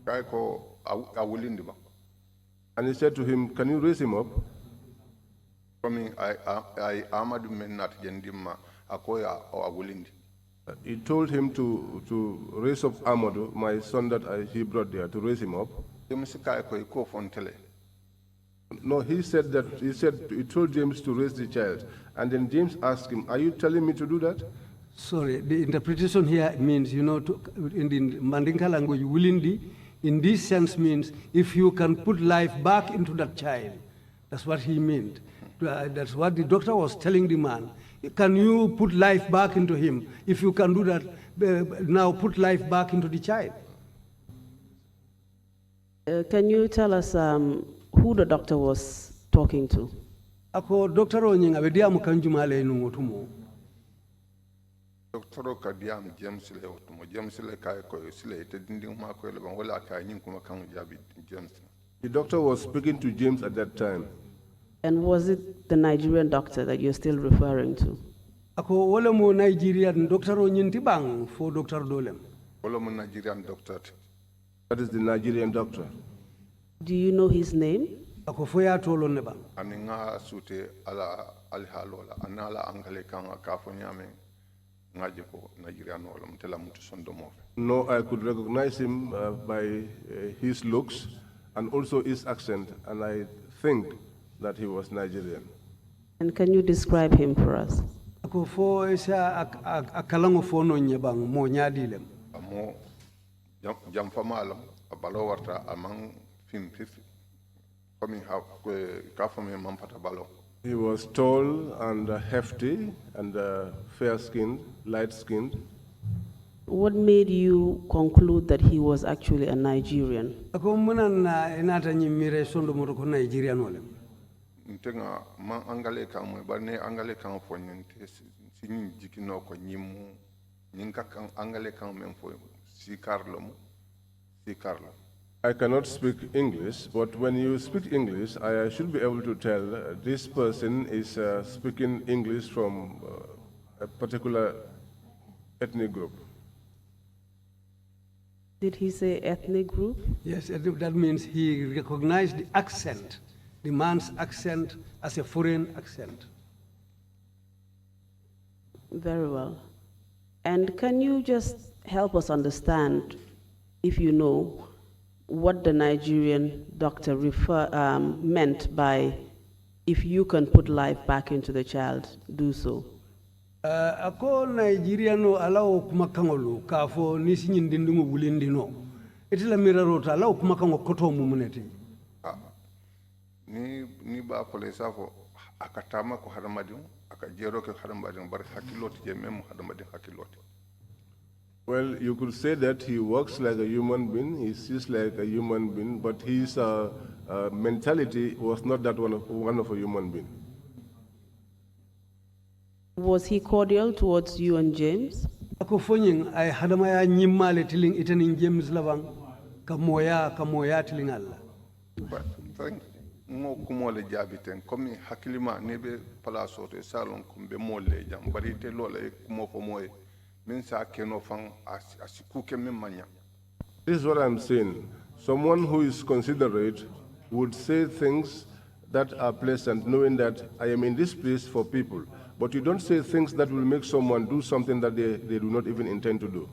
Speaker 5: Kay ko awulindi ba.
Speaker 7: And he said to him, can you raise him up? He told him to raise up Amadou, my son that he brought there, to raise him up. No, he told James to raise the child. And then James asked him, are you telling me to do that?
Speaker 6: Sorry, the interpretation here means, in the Mandinka language, willingly, in this sense means if you can put life back into that child. That's what he meant. That's what the doctor was telling the man. Can you put life back into him? If you can do that, now put life back into the child.
Speaker 8: Can you tell us who the doctor was talking to?
Speaker 6: Ako doctor onyinga bedia mukanjumale nungotumo.
Speaker 5: Doctor kadiam James le otumo James le kai ko sile te dinding ma ko le ban wala kai nyin kuma kan jabi James.
Speaker 7: The doctor was speaking to James at that time.
Speaker 8: And was it the Nigerian doctor that you're still referring to?
Speaker 6: Ako wala mo Nigerian doctor onyinti bang for Dr. Dolem.
Speaker 5: Wala mo Nigerian doctor.
Speaker 7: That is the Nigerian doctor.
Speaker 8: Do you know his name?
Speaker 6: Ako foya tolo ne bang.
Speaker 5: Aninga sute ala alhalola anala angale kan ka fonyame ngaje ko Nigerian wala mtela mutu sondomo.
Speaker 7: No, I could recognize him by his looks and also his accent, and I think that he was Nigerian.
Speaker 8: And can you describe him for us?
Speaker 6: Ako fo isa akalango fo no nyebang mo nyadilem.
Speaker 5: Amo jam famalam abalo warta amang fim coming have ka fami mam pata balo.
Speaker 7: He was tall and hefty and fair-skinned, light-skinned.
Speaker 8: What made you conclude that he was actually a Nigerian?
Speaker 6: Ako munan na inata nyimire sondo mo ko Nigerian wolem.
Speaker 5: Ntenga ma angale kan mo barne angale kan fo nyinte sinin jikino ko nyimu nyinka kan angale kan men fo si Carlo.
Speaker 7: I cannot speak English, but when you speak English, I should be able to tell this person is speaking English from a particular ethnic group.
Speaker 8: Did he say ethnic group?
Speaker 6: Yes, that means he recognized the accent, the man's accent as a foreign accent.
Speaker 8: Very well. And can you just help us understand, if you know, what the Nigerian doctor meant by, if you can put life back into the child, do so?
Speaker 6: Ako Nigeriano alaw kumakangolo kafo nisi nyindindu bulindi no. Itila mirarota alaw kumakango koto mumuneti.
Speaker 5: Ni ba pole safo akatama ko hadamadin akajero ko hadamadin bar hakiloti je mem hadamadin hakiloti.
Speaker 7: Well, you could say that he works like a human being, he sees like a human being, but his mentality was not that one of a human being.
Speaker 8: Was he cordial towards you and James?
Speaker 6: Ako fonying ay hadamaya nyimale tiling itanin James labang kamoya tiling alla.
Speaker 5: But thank mo kumole jabiten komi hakilima nebe palaso to salon kumbe mole jam bari te lola kumo ko moy min sa keno fang asikuke min manya.
Speaker 7: This is what I'm saying. Someone who is considerate would say things that are pleasant, knowing that I am in this place for people. But you don't say things that will make someone do something that they do not even intend to do.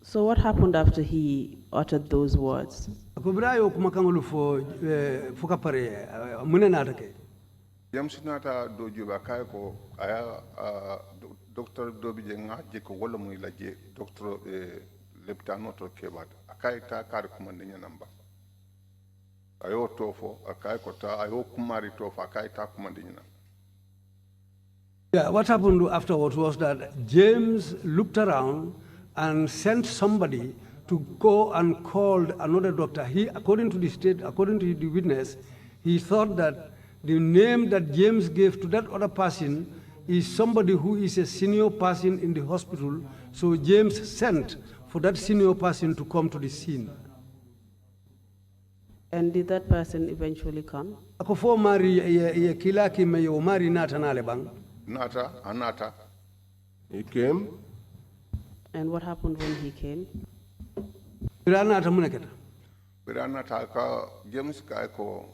Speaker 8: So what happened after he uttered those words?
Speaker 6: Akubrayo kumakangulu fo kapare munena take.
Speaker 5: James nata do juba kay ko aya docteur dobi je ngaje ko wala muy laje docteur leptano to kebat akay ta kar kuma ndenya namba ayo tofo akay ko ta ayo kumari tofo akay ta kuma ndenya.
Speaker 6: Yeah, what happened afterwards was that James looked around and sent somebody to go and call another doctor. He, according to the witness, he thought that the name that James gave to that other person is somebody who is a senior person in the hospital. So James sent for that senior person to come to the scene.
Speaker 8: And did that person eventually come?
Speaker 6: Akofo mari kilaki meyo mari nata nale bang.
Speaker 5: Anata.
Speaker 7: He came.
Speaker 8: And what happened when he came?
Speaker 6: Biranata muneketa.
Speaker 5: Biranata ka James ka ko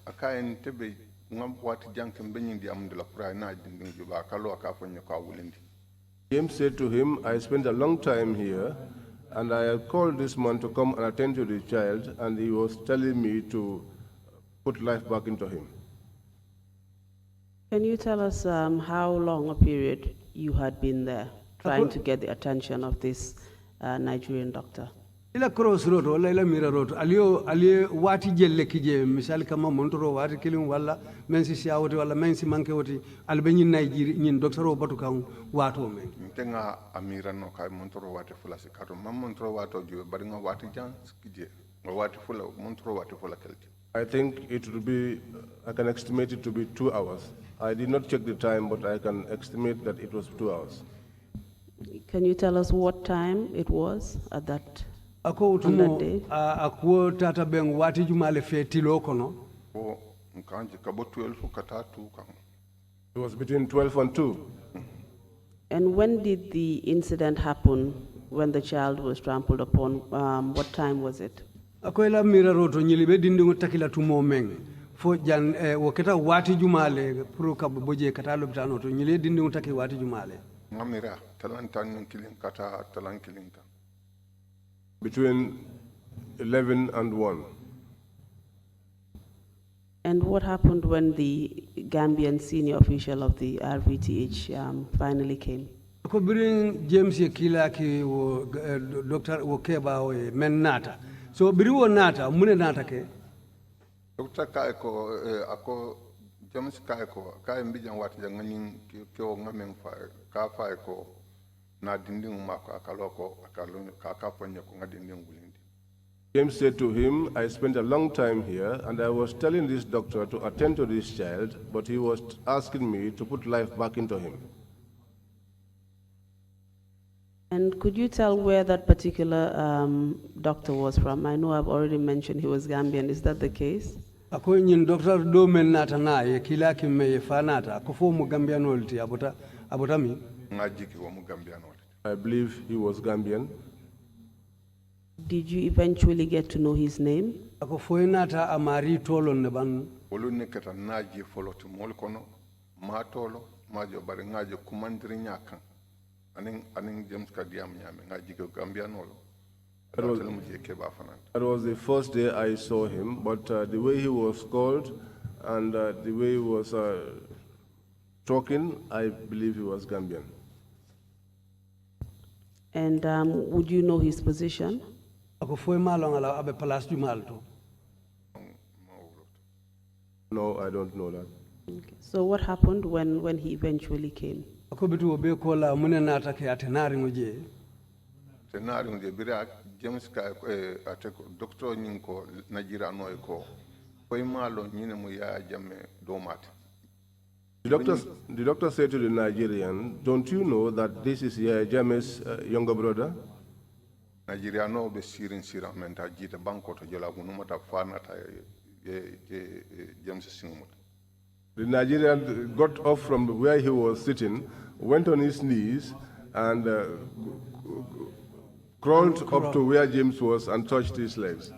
Speaker 5: akayen tebe ngam wati jankem benyindi amdula pra na dinding juba kalo akafonyo ka wulindi.
Speaker 7: James said to him, I spent a long time here, and I had called this man to come and attend to the child, and he was telling me to put life back into him.
Speaker 8: Can you tell us how long a period you had been there, trying to get the attention of this Nigerian doctor?
Speaker 6: Ila cross road wala ila mira road aliyo wati jelle kije misali kama montoro wati kilin wala mensi siawoti wala mensi manke woti albenyi Nigeria nyin doctor o batu kan wato men
Speaker 5: tenga amira no kay montoro wati fula si kato mam montoro wato ju bari nga wati jan kije wati fula montoro wati fula kelti.
Speaker 7: I think it would be, I can estimate it to be 2 hours. I did not check the time, but I can estimate that it was 2 hours.
Speaker 8: Can you tell us what time it was at that
Speaker 6: ako tumo akwo tata ben wati jumale feti lokono
Speaker 5: o nkanji kabo 12 kata 2 kan.
Speaker 7: It was between 12 and 2.
Speaker 8: And when did the incident happen when the child was trampled upon? What time was it?
Speaker 6: Ako ila mira roto nyilibe dindingo takila tumo meng fo jan woketa wati jumale pro kabo boje kata lobitano to nyile dindingo taki wati jumale
Speaker 5: ngamira talantan kilin kata talan kilin kan.
Speaker 7: Between 11 and 1.
Speaker 8: And what happened when the Gambian senior official of the RVTH finally came?
Speaker 6: Ko birin James ye kila ki wo Dr. Wokeba o men nata. So biri wo nata mune nata ke.
Speaker 5: Dr. Kaiko ako James Kaiko kai mbijan wati ngani ke o ngamen fa ka fa ko na dinding mako akaloko akalon ka ka ponye ko ngadinding gulindi.
Speaker 7: James said to him, I spent a long time here, and I was telling this doctor to attend to this child, but he was asking me to put life back into him.
Speaker 8: And could you tell where that particular doctor was from? I know I've already mentioned he was Gambian. Is that the case?
Speaker 6: Ako nyin Dr. do men nata na ye kila ki me fa nata ko fo mu Gambian olti abota mi.
Speaker 5: Ngajiki wa mu Gambian olti.
Speaker 7: I believe he was Gambian.
Speaker 8: Did you eventually get to know his name?
Speaker 6: Ako fo nata amari tolon ne ban.
Speaker 5: Olu nekata naji foloti mol kono ma tolo ma jo bari ngajo kumandiri nyakan. Aning James Kadiam nyame ngaji ko Gambian olo.
Speaker 7: That was the first day I saw him, but the way he was called and the way he was talking, I believe he was Gambian.
Speaker 8: And would you know his position?
Speaker 7: No, I don't know that.
Speaker 8: Okay. So what happened when he eventually came?
Speaker 5: James Doctor Ninko Najira Noiko, Poimalo Ninamuya Jame Domat.
Speaker 7: The doctor said to the Nigerian, don't you know that this is Jame's younger brother?
Speaker 5: Nigeriano be Sirin Siramenta Gita Banco to Jalagunumata Fanata James Sinumut.
Speaker 7: The Nigerian got off from where he was sitting, went on his knees, and crawled up to where James was and touched his legs.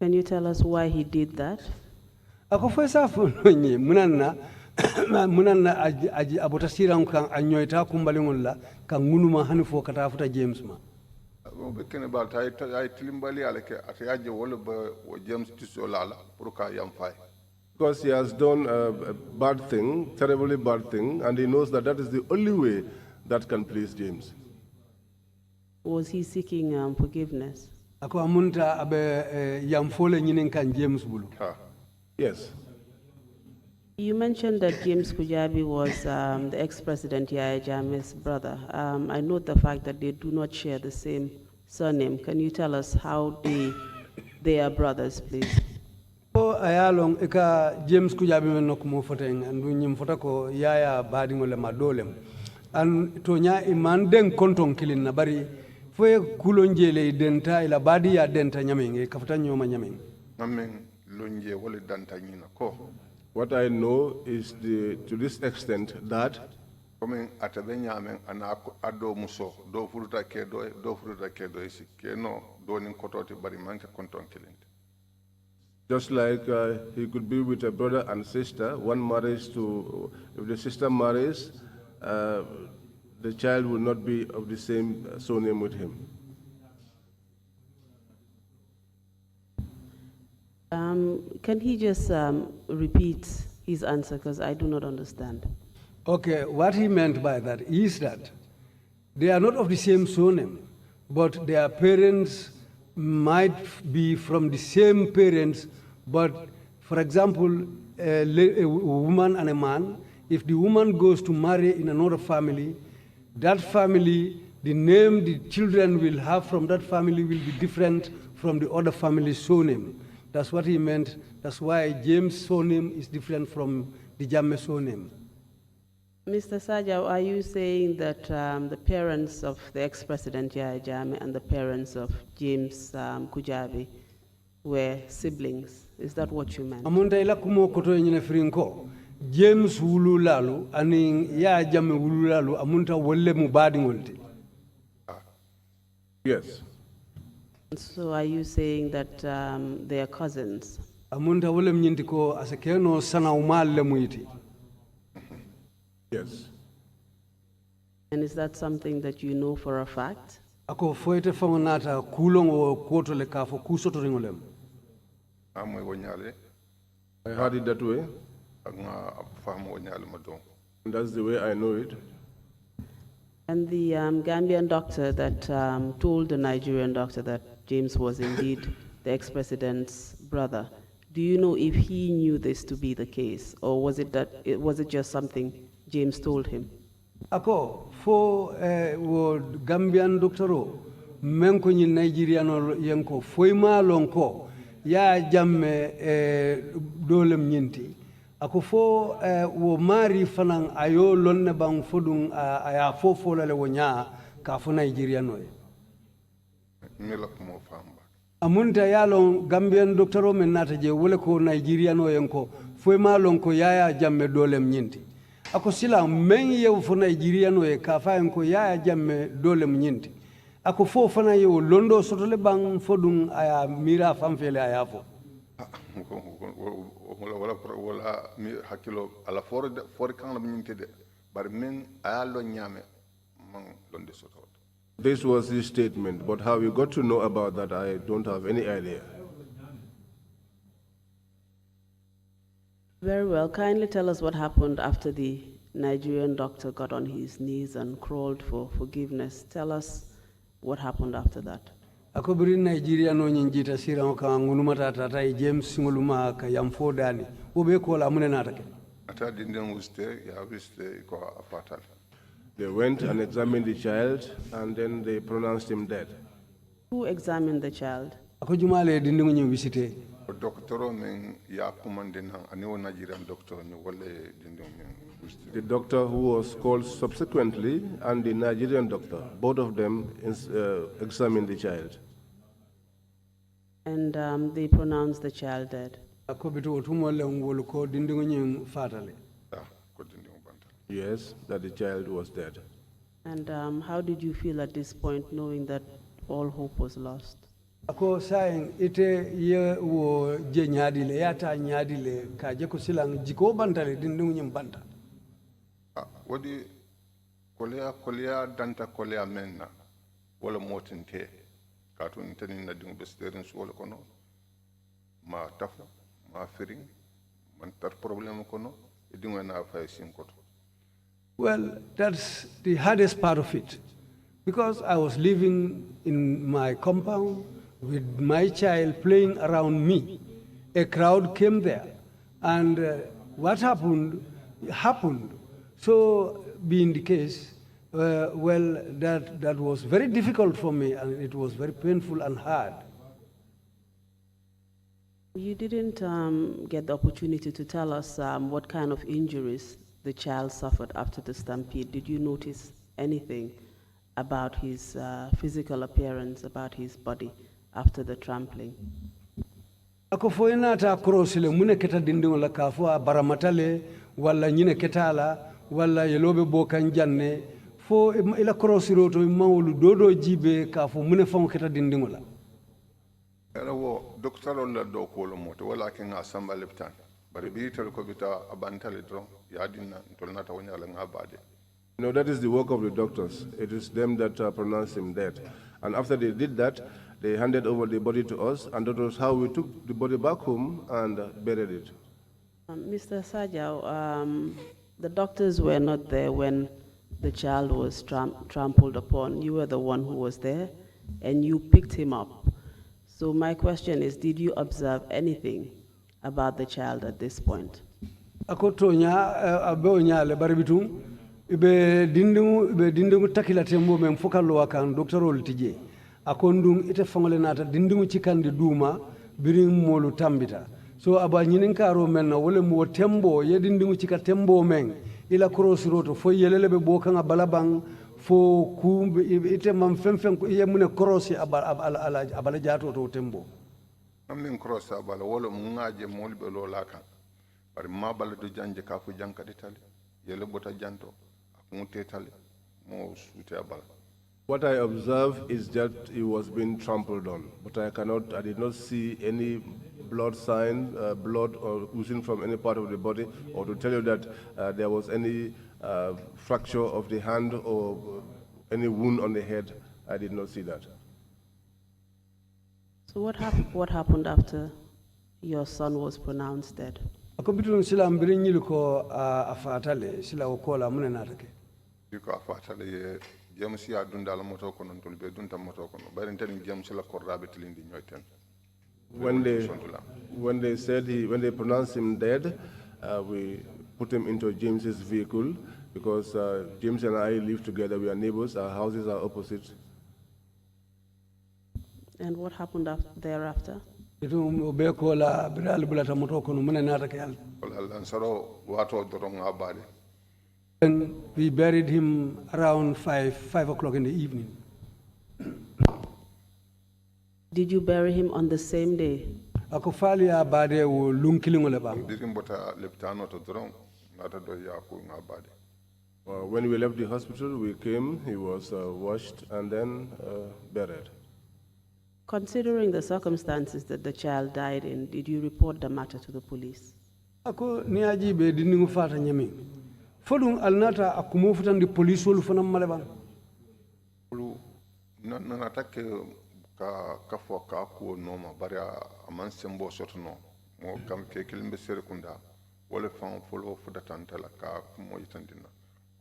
Speaker 8: Can you tell us why he did that?
Speaker 6: Munana aji abotasiran kan anyoita kumbalingola kan munuma hanufo katafuta James ma.
Speaker 5: Bekene bal tay tilimbali aleke atiaje wala ba James tisolala pour ka yamfay.
Speaker 7: Because he has done a bad thing, terribly bad thing, and he knows that that is the only way that can please James.
Speaker 8: Was he seeking forgiveness?
Speaker 6: Ako amunta abe yamfole nyinen kan James bulu.
Speaker 7: Yes.
Speaker 8: You mentioned that James Kujabi was the ex-president Yahya Jammeh's brother. I note the fact that they do not share the same surname. Can you tell us how they are brothers, please?
Speaker 6: Ayalong eka James Kujabi menok mo foteng andu nyim fotako Yahya badingole madolem. An tonya imanden kontong kilin na bari foye kulonjele denta ila badi ya denta nyamenge kafuta nyoma nyamenge.
Speaker 5: Nyameng lonje wole danta nyina ko.
Speaker 7: What I know is to this extent that
Speaker 5: coming at a benyamin and ado muso, do fruta kedo is keno, doing kototi barimanka conton killing.
Speaker 7: Just like he could be with a brother and sister, one marries to, if the sister marries, the child will not be of the same surname with him.
Speaker 8: Can he just repeat his answer, because I do not understand.
Speaker 6: Okay, what he meant by that is that they are not of the same surname, but their parents might be from the same parents, but for example, a woman and a man, if the woman goes to marry in another family, that family, the name the children will have from that family will be different from the other family's surname. That's what he meant. That's why James' surname is different from the Jammeh surname.
Speaker 8: Mr. Sajaw, are you saying that the parents of the ex-president Yahya Jammeh and the parents of James Kujabi were siblings? Is that what you meant?
Speaker 6: Amunda ila kumo koto nyine frinko. James wululalu ani Yahya Jammeh wululalu amunta wolle mubadi ngolti.
Speaker 7: Yes.
Speaker 8: So are you saying that they are cousins?
Speaker 6: Amunta wolle mnyinti ko asekeno sana umalle muiti.
Speaker 7: Yes.
Speaker 8: And is that something that you know for a fact?
Speaker 6: Ako foite fangonata kulong o koto le kafo kusoto ringolem.
Speaker 5: Amwe wonyale.
Speaker 7: I heard it that way,
Speaker 5: ak nga fahmo nyal ma don.
Speaker 7: and that's the way I know it.
Speaker 8: And the Gambian doctor that told the Nigerian doctor that James was indeed the ex-president's brother, do you know if he knew this to be the case, or was it just something James told him?
Speaker 6: Ako fo wo Gambian doctoro men ko ni Nigerian yanko foy ma lonko ya jamme dolem nyinti ako fo wo mari fanan ayo lonne bang fodun aya fo fo lale wonya ka fo Nigerian no
Speaker 5: Melak mo famba.
Speaker 6: amunta yalon Gambian doctoro men nata je wole ko Nigerian no yanko foy ma lonko yaya jamme dolem nyinti ako sila men yew fo Nigerian no e ka fa en ko yaya jamme dolem nyinti ako fo fana yew londo sotole bang fodun aya mira famfele aya fo
Speaker 5: wala mi hakilo ala for kan la nyinte de bar men aya lo nyame man londe soto.
Speaker 7: This was his statement, but how you got to know about that, I don't have any idea.
Speaker 8: Very well. Kindly tell us what happened after the Nigerian doctor got on his knees and crawled for forgiveness. Tell us what happened after that.
Speaker 6: ako biri Nigeria no nyinjita sira ka ngunumata tata James nguluma ka yamfo dani obe ko la munena take
Speaker 5: Ata dindin wuste ya wuste ko apatal.
Speaker 7: They went and examined the child, and then they pronounced him dead.
Speaker 8: Who examined the child?
Speaker 6: ako jumale dindingu nyi visite
Speaker 5: Doctoro men ya kumande na ani wo Nigerian doctor ni wole dindin wuste.
Speaker 7: The doctor who was called subsequently and the Nigerian doctor, both of them examined the child.
Speaker 8: And they pronounced the child dead.
Speaker 6: ako bitu otumole ngol ko dindingu nyi fatale
Speaker 5: Ko dindin banta.
Speaker 7: Yes, that the child was dead.
Speaker 8: And how did you feel at this point, knowing that all hope was lost?
Speaker 6: ako sayin ite ye wo je nyaadile yata nyaadile ka je ko silang jiko bantale dindingu nyi banta
Speaker 5: Wodi kolea danta kolea menna wala motinte katun tani na dum besterin su wala kono ma tafu ma firing man tar problem kono edinga na fay sin koto.
Speaker 6: Well, that's the hardest part of it, because I was living in my compound with my child playing around me. A crowd came there, and what happened happened. So, being the case, well, that was very difficult for me, and it was very painful and hard.
Speaker 8: You didn't get the opportunity to tell us what kind of injuries the child suffered after the stampede. Did you notice anything about his physical appearance, about his body after the trampling?
Speaker 6: Ako foina ta crossile mune keta dindingo la kafo baramatale wala nyine ketala wala yelobe bokan janne fo ila crossiro to mawlu dodo jibe kafo mune fon keta dindingo la
Speaker 5: Era wo doctor la do ko lo moto wala ke nga samba leptan bari bi tel ko bita abantale dron ya dinna tolna ta wonya la nga bade.
Speaker 7: No, that is the work of the doctors. It is them that pronounced him dead. And after they did that, they handed over the body to us, and that was how we took the body back home and buried it.
Speaker 8: Mr. Sajaw, the doctors were not there when the child was trampled upon. You were the one who was there, and you picked him up. So my question is, did you observe anything about the child at this point?
Speaker 6: Akotonya abeonya le baribitum ibe dindingu takila tembo men fokalo akan doctorol tije akondung ite fangole nata dindingu cikande duma birin molu tambita so aba nyinin karo men na wole mo tembo ye dindingu cika tembo men ila cross roto fo yelele be bokanga balabang fo ku ite mam femfem ye mune cross abala jato to tembo
Speaker 5: Amin cross abala wala mungaje molbe lo laka bari ma bala do janje ka fu jankade tali yele bota janto akunte tali mo sute abala.
Speaker 7: What I observe is that he was being trampled on, but I did not see any blood sign, blood or oozing from any part of the body, or to tell you that there was any fracture of the hand or any wound on the head. I did not see that.
Speaker 8: So what happened after your son was pronounced dead?
Speaker 6: Ako bitun sila mbiri nyili ko afatale sila okola mune natake.
Speaker 5: Biko afatale ye James ya dunda la moto kono tolbe dunta moto kono bari tan James la kordabe tilindi ñoyten.
Speaker 7: When they said when they pronounced him dead, we put him into James's vehicle because James and I live together. We are neighbors. Our houses are opposite.
Speaker 8: And what happened thereafter?
Speaker 6: Itu be ko la biral bulata moto kono mune natake al.
Speaker 5: Lansaro wato dorong abade.
Speaker 6: And we buried him around 5 o'clock in the evening.
Speaker 8: Did you bury him on the same day?
Speaker 6: Ako fali abade wo lunkilingo le ba.
Speaker 5: Dirimbota leptano to dorong nata do ya ku ngabade.
Speaker 7: When we left the hospital, we came, he was washed and then buried.
Speaker 8: Considering the circumstances that the child died in, did you report the matter to the police?
Speaker 6: Ako ni aji be diningu fata nyami. Fodun alnata akumo futandi police wolu fana maleba.
Speaker 5: Ulu na atake ka fo ka ko noma bari aman sembo sotono mo kam ke kilimbe serkunda wala fan folo fudatantala ka mo yitandina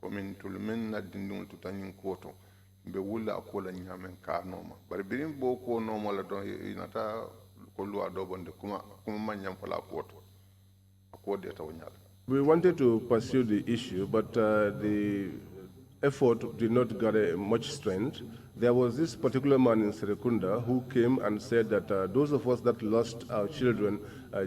Speaker 5: komin tulmen na dindum tutanyin koto be wulla ko la nyamen ka noma bari birim bo ko noma la don inata ko luwa do bonde kuma manyam fala koto ko de tawnyal.
Speaker 7: We wanted to pursue the issue, but the effort did not gather much strength. There was this particular man in Serekunda who came and said that those of us that lost our children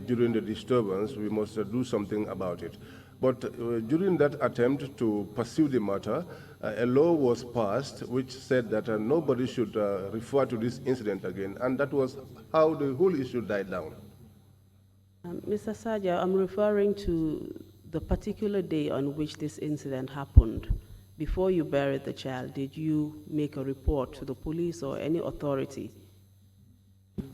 Speaker 7: during the disturbance, we must do something about it. But during that attempt to pursue the matter, a law was passed which said that nobody should refer to this incident again, and that was how the whole issue died down.
Speaker 8: Mr. Sajaw, I'm referring to the particular day on which this incident happened. Before you buried the child, did you make a report to the police or any authority?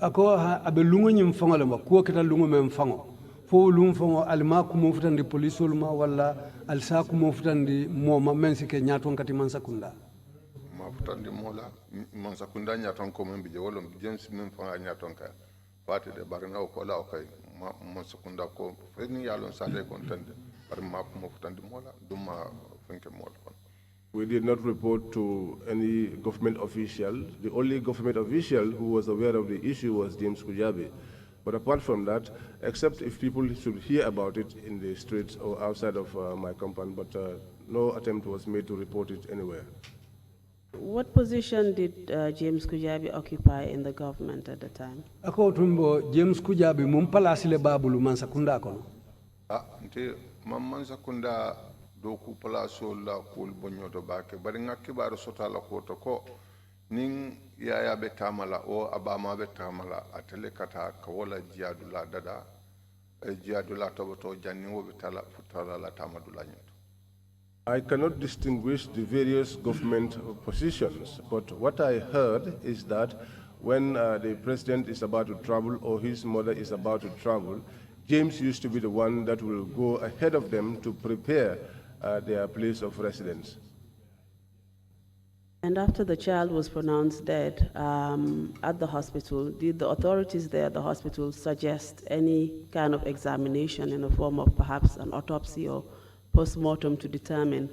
Speaker 6: Ako abe lungo nyim fango le ma ko kita lungo mem fango. Fo lungo fango alma ku mo futandi police ulma wala alsa ku mo futandi moma mensi ke nyaton kati mansakunda.
Speaker 5: Ma futandi mola mansakunda nyaton ko men bije wolom James men fanga nyaton ka. Fati de barna ko la okay mansakunda ko feni yalon sale kontande bar ma ku mo futandi mola duma fenke mola.
Speaker 7: We did not report to any government official. The only government official who was aware of the issue was James Kujabi. But apart from that, except if people should hear about it in the streets or outside of my compound, but no attempt was made to report it anywhere.
Speaker 8: What position did James Kujabi occupy in the government at the time?
Speaker 6: Ako tumbo James Kujabi mumpala sile babulu mansakunda kono.
Speaker 5: Nte mansakunda doku palaso la kul bonyoto bake bari nga kibaru sota la koto ko ning yaya be tamala o abama be tamala atele kata ka wala jiadula dada jiadula toboto janni wo be tala futala la tamadula nyoto.
Speaker 7: I cannot distinguish the various government positions, but what I heard is that when the president is about to travel or his mother is about to travel, James used to be the one that will go ahead of them to prepare their place of residence.
Speaker 8: And after the child was pronounced dead at the hospital, did the authorities there at the hospital suggest any kind of examination in the form of perhaps an autopsy or post-mortem to determine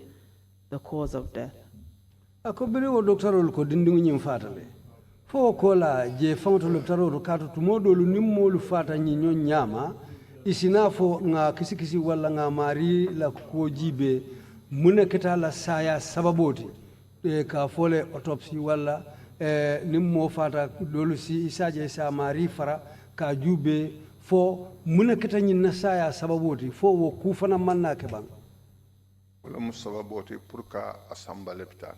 Speaker 8: the cause of death?
Speaker 6: Ako biri wo doctorol ko dindingu nyim fatale. Fo kola je fanto doctorol kato tumodolu nimmolu fata nyinyo nyama isinafo nga kisikisi wala nga mari la ko jibe mune keta la saya sababoti ka fole autopsy wala nimmo fata dolu si isaje sa mari fara ka jube fo mune keta nyina saya sababoti fo wo kufana manna ke bang
Speaker 5: wala musababoti pour ka asamba leptan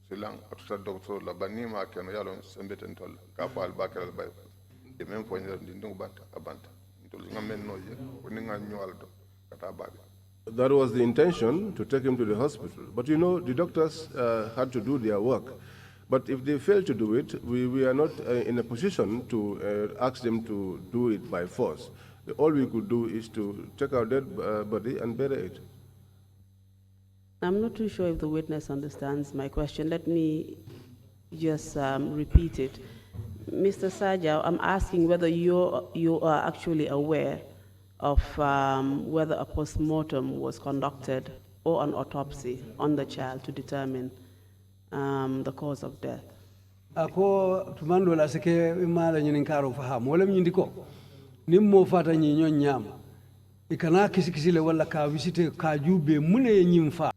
Speaker 5: silang atuta docteur la banima ken yalon sembeten tol ka fal bakal bay de même fo ndindu banta abanta.
Speaker 7: That was the intention, to take him to the hospital. But you know, the doctors had to do their work. But if they fail to do it, we are not in a position to ask them to do it by force. All we could do is to take our dead body and bury it.
Speaker 8: I'm not too sure if the witness understands my question. Let me just repeat it. Mr. Sajaw, I'm asking whether you are actually aware of whether a postmortem was conducted or an autopsy on the child to determine the cause of death.
Speaker 6: Ako tumando la seke imala nyini karo fahamu wala mnyindi ko nimmo fata nyinyo nyama ikana kisikisile wala ka visite ka jube mune nyimfa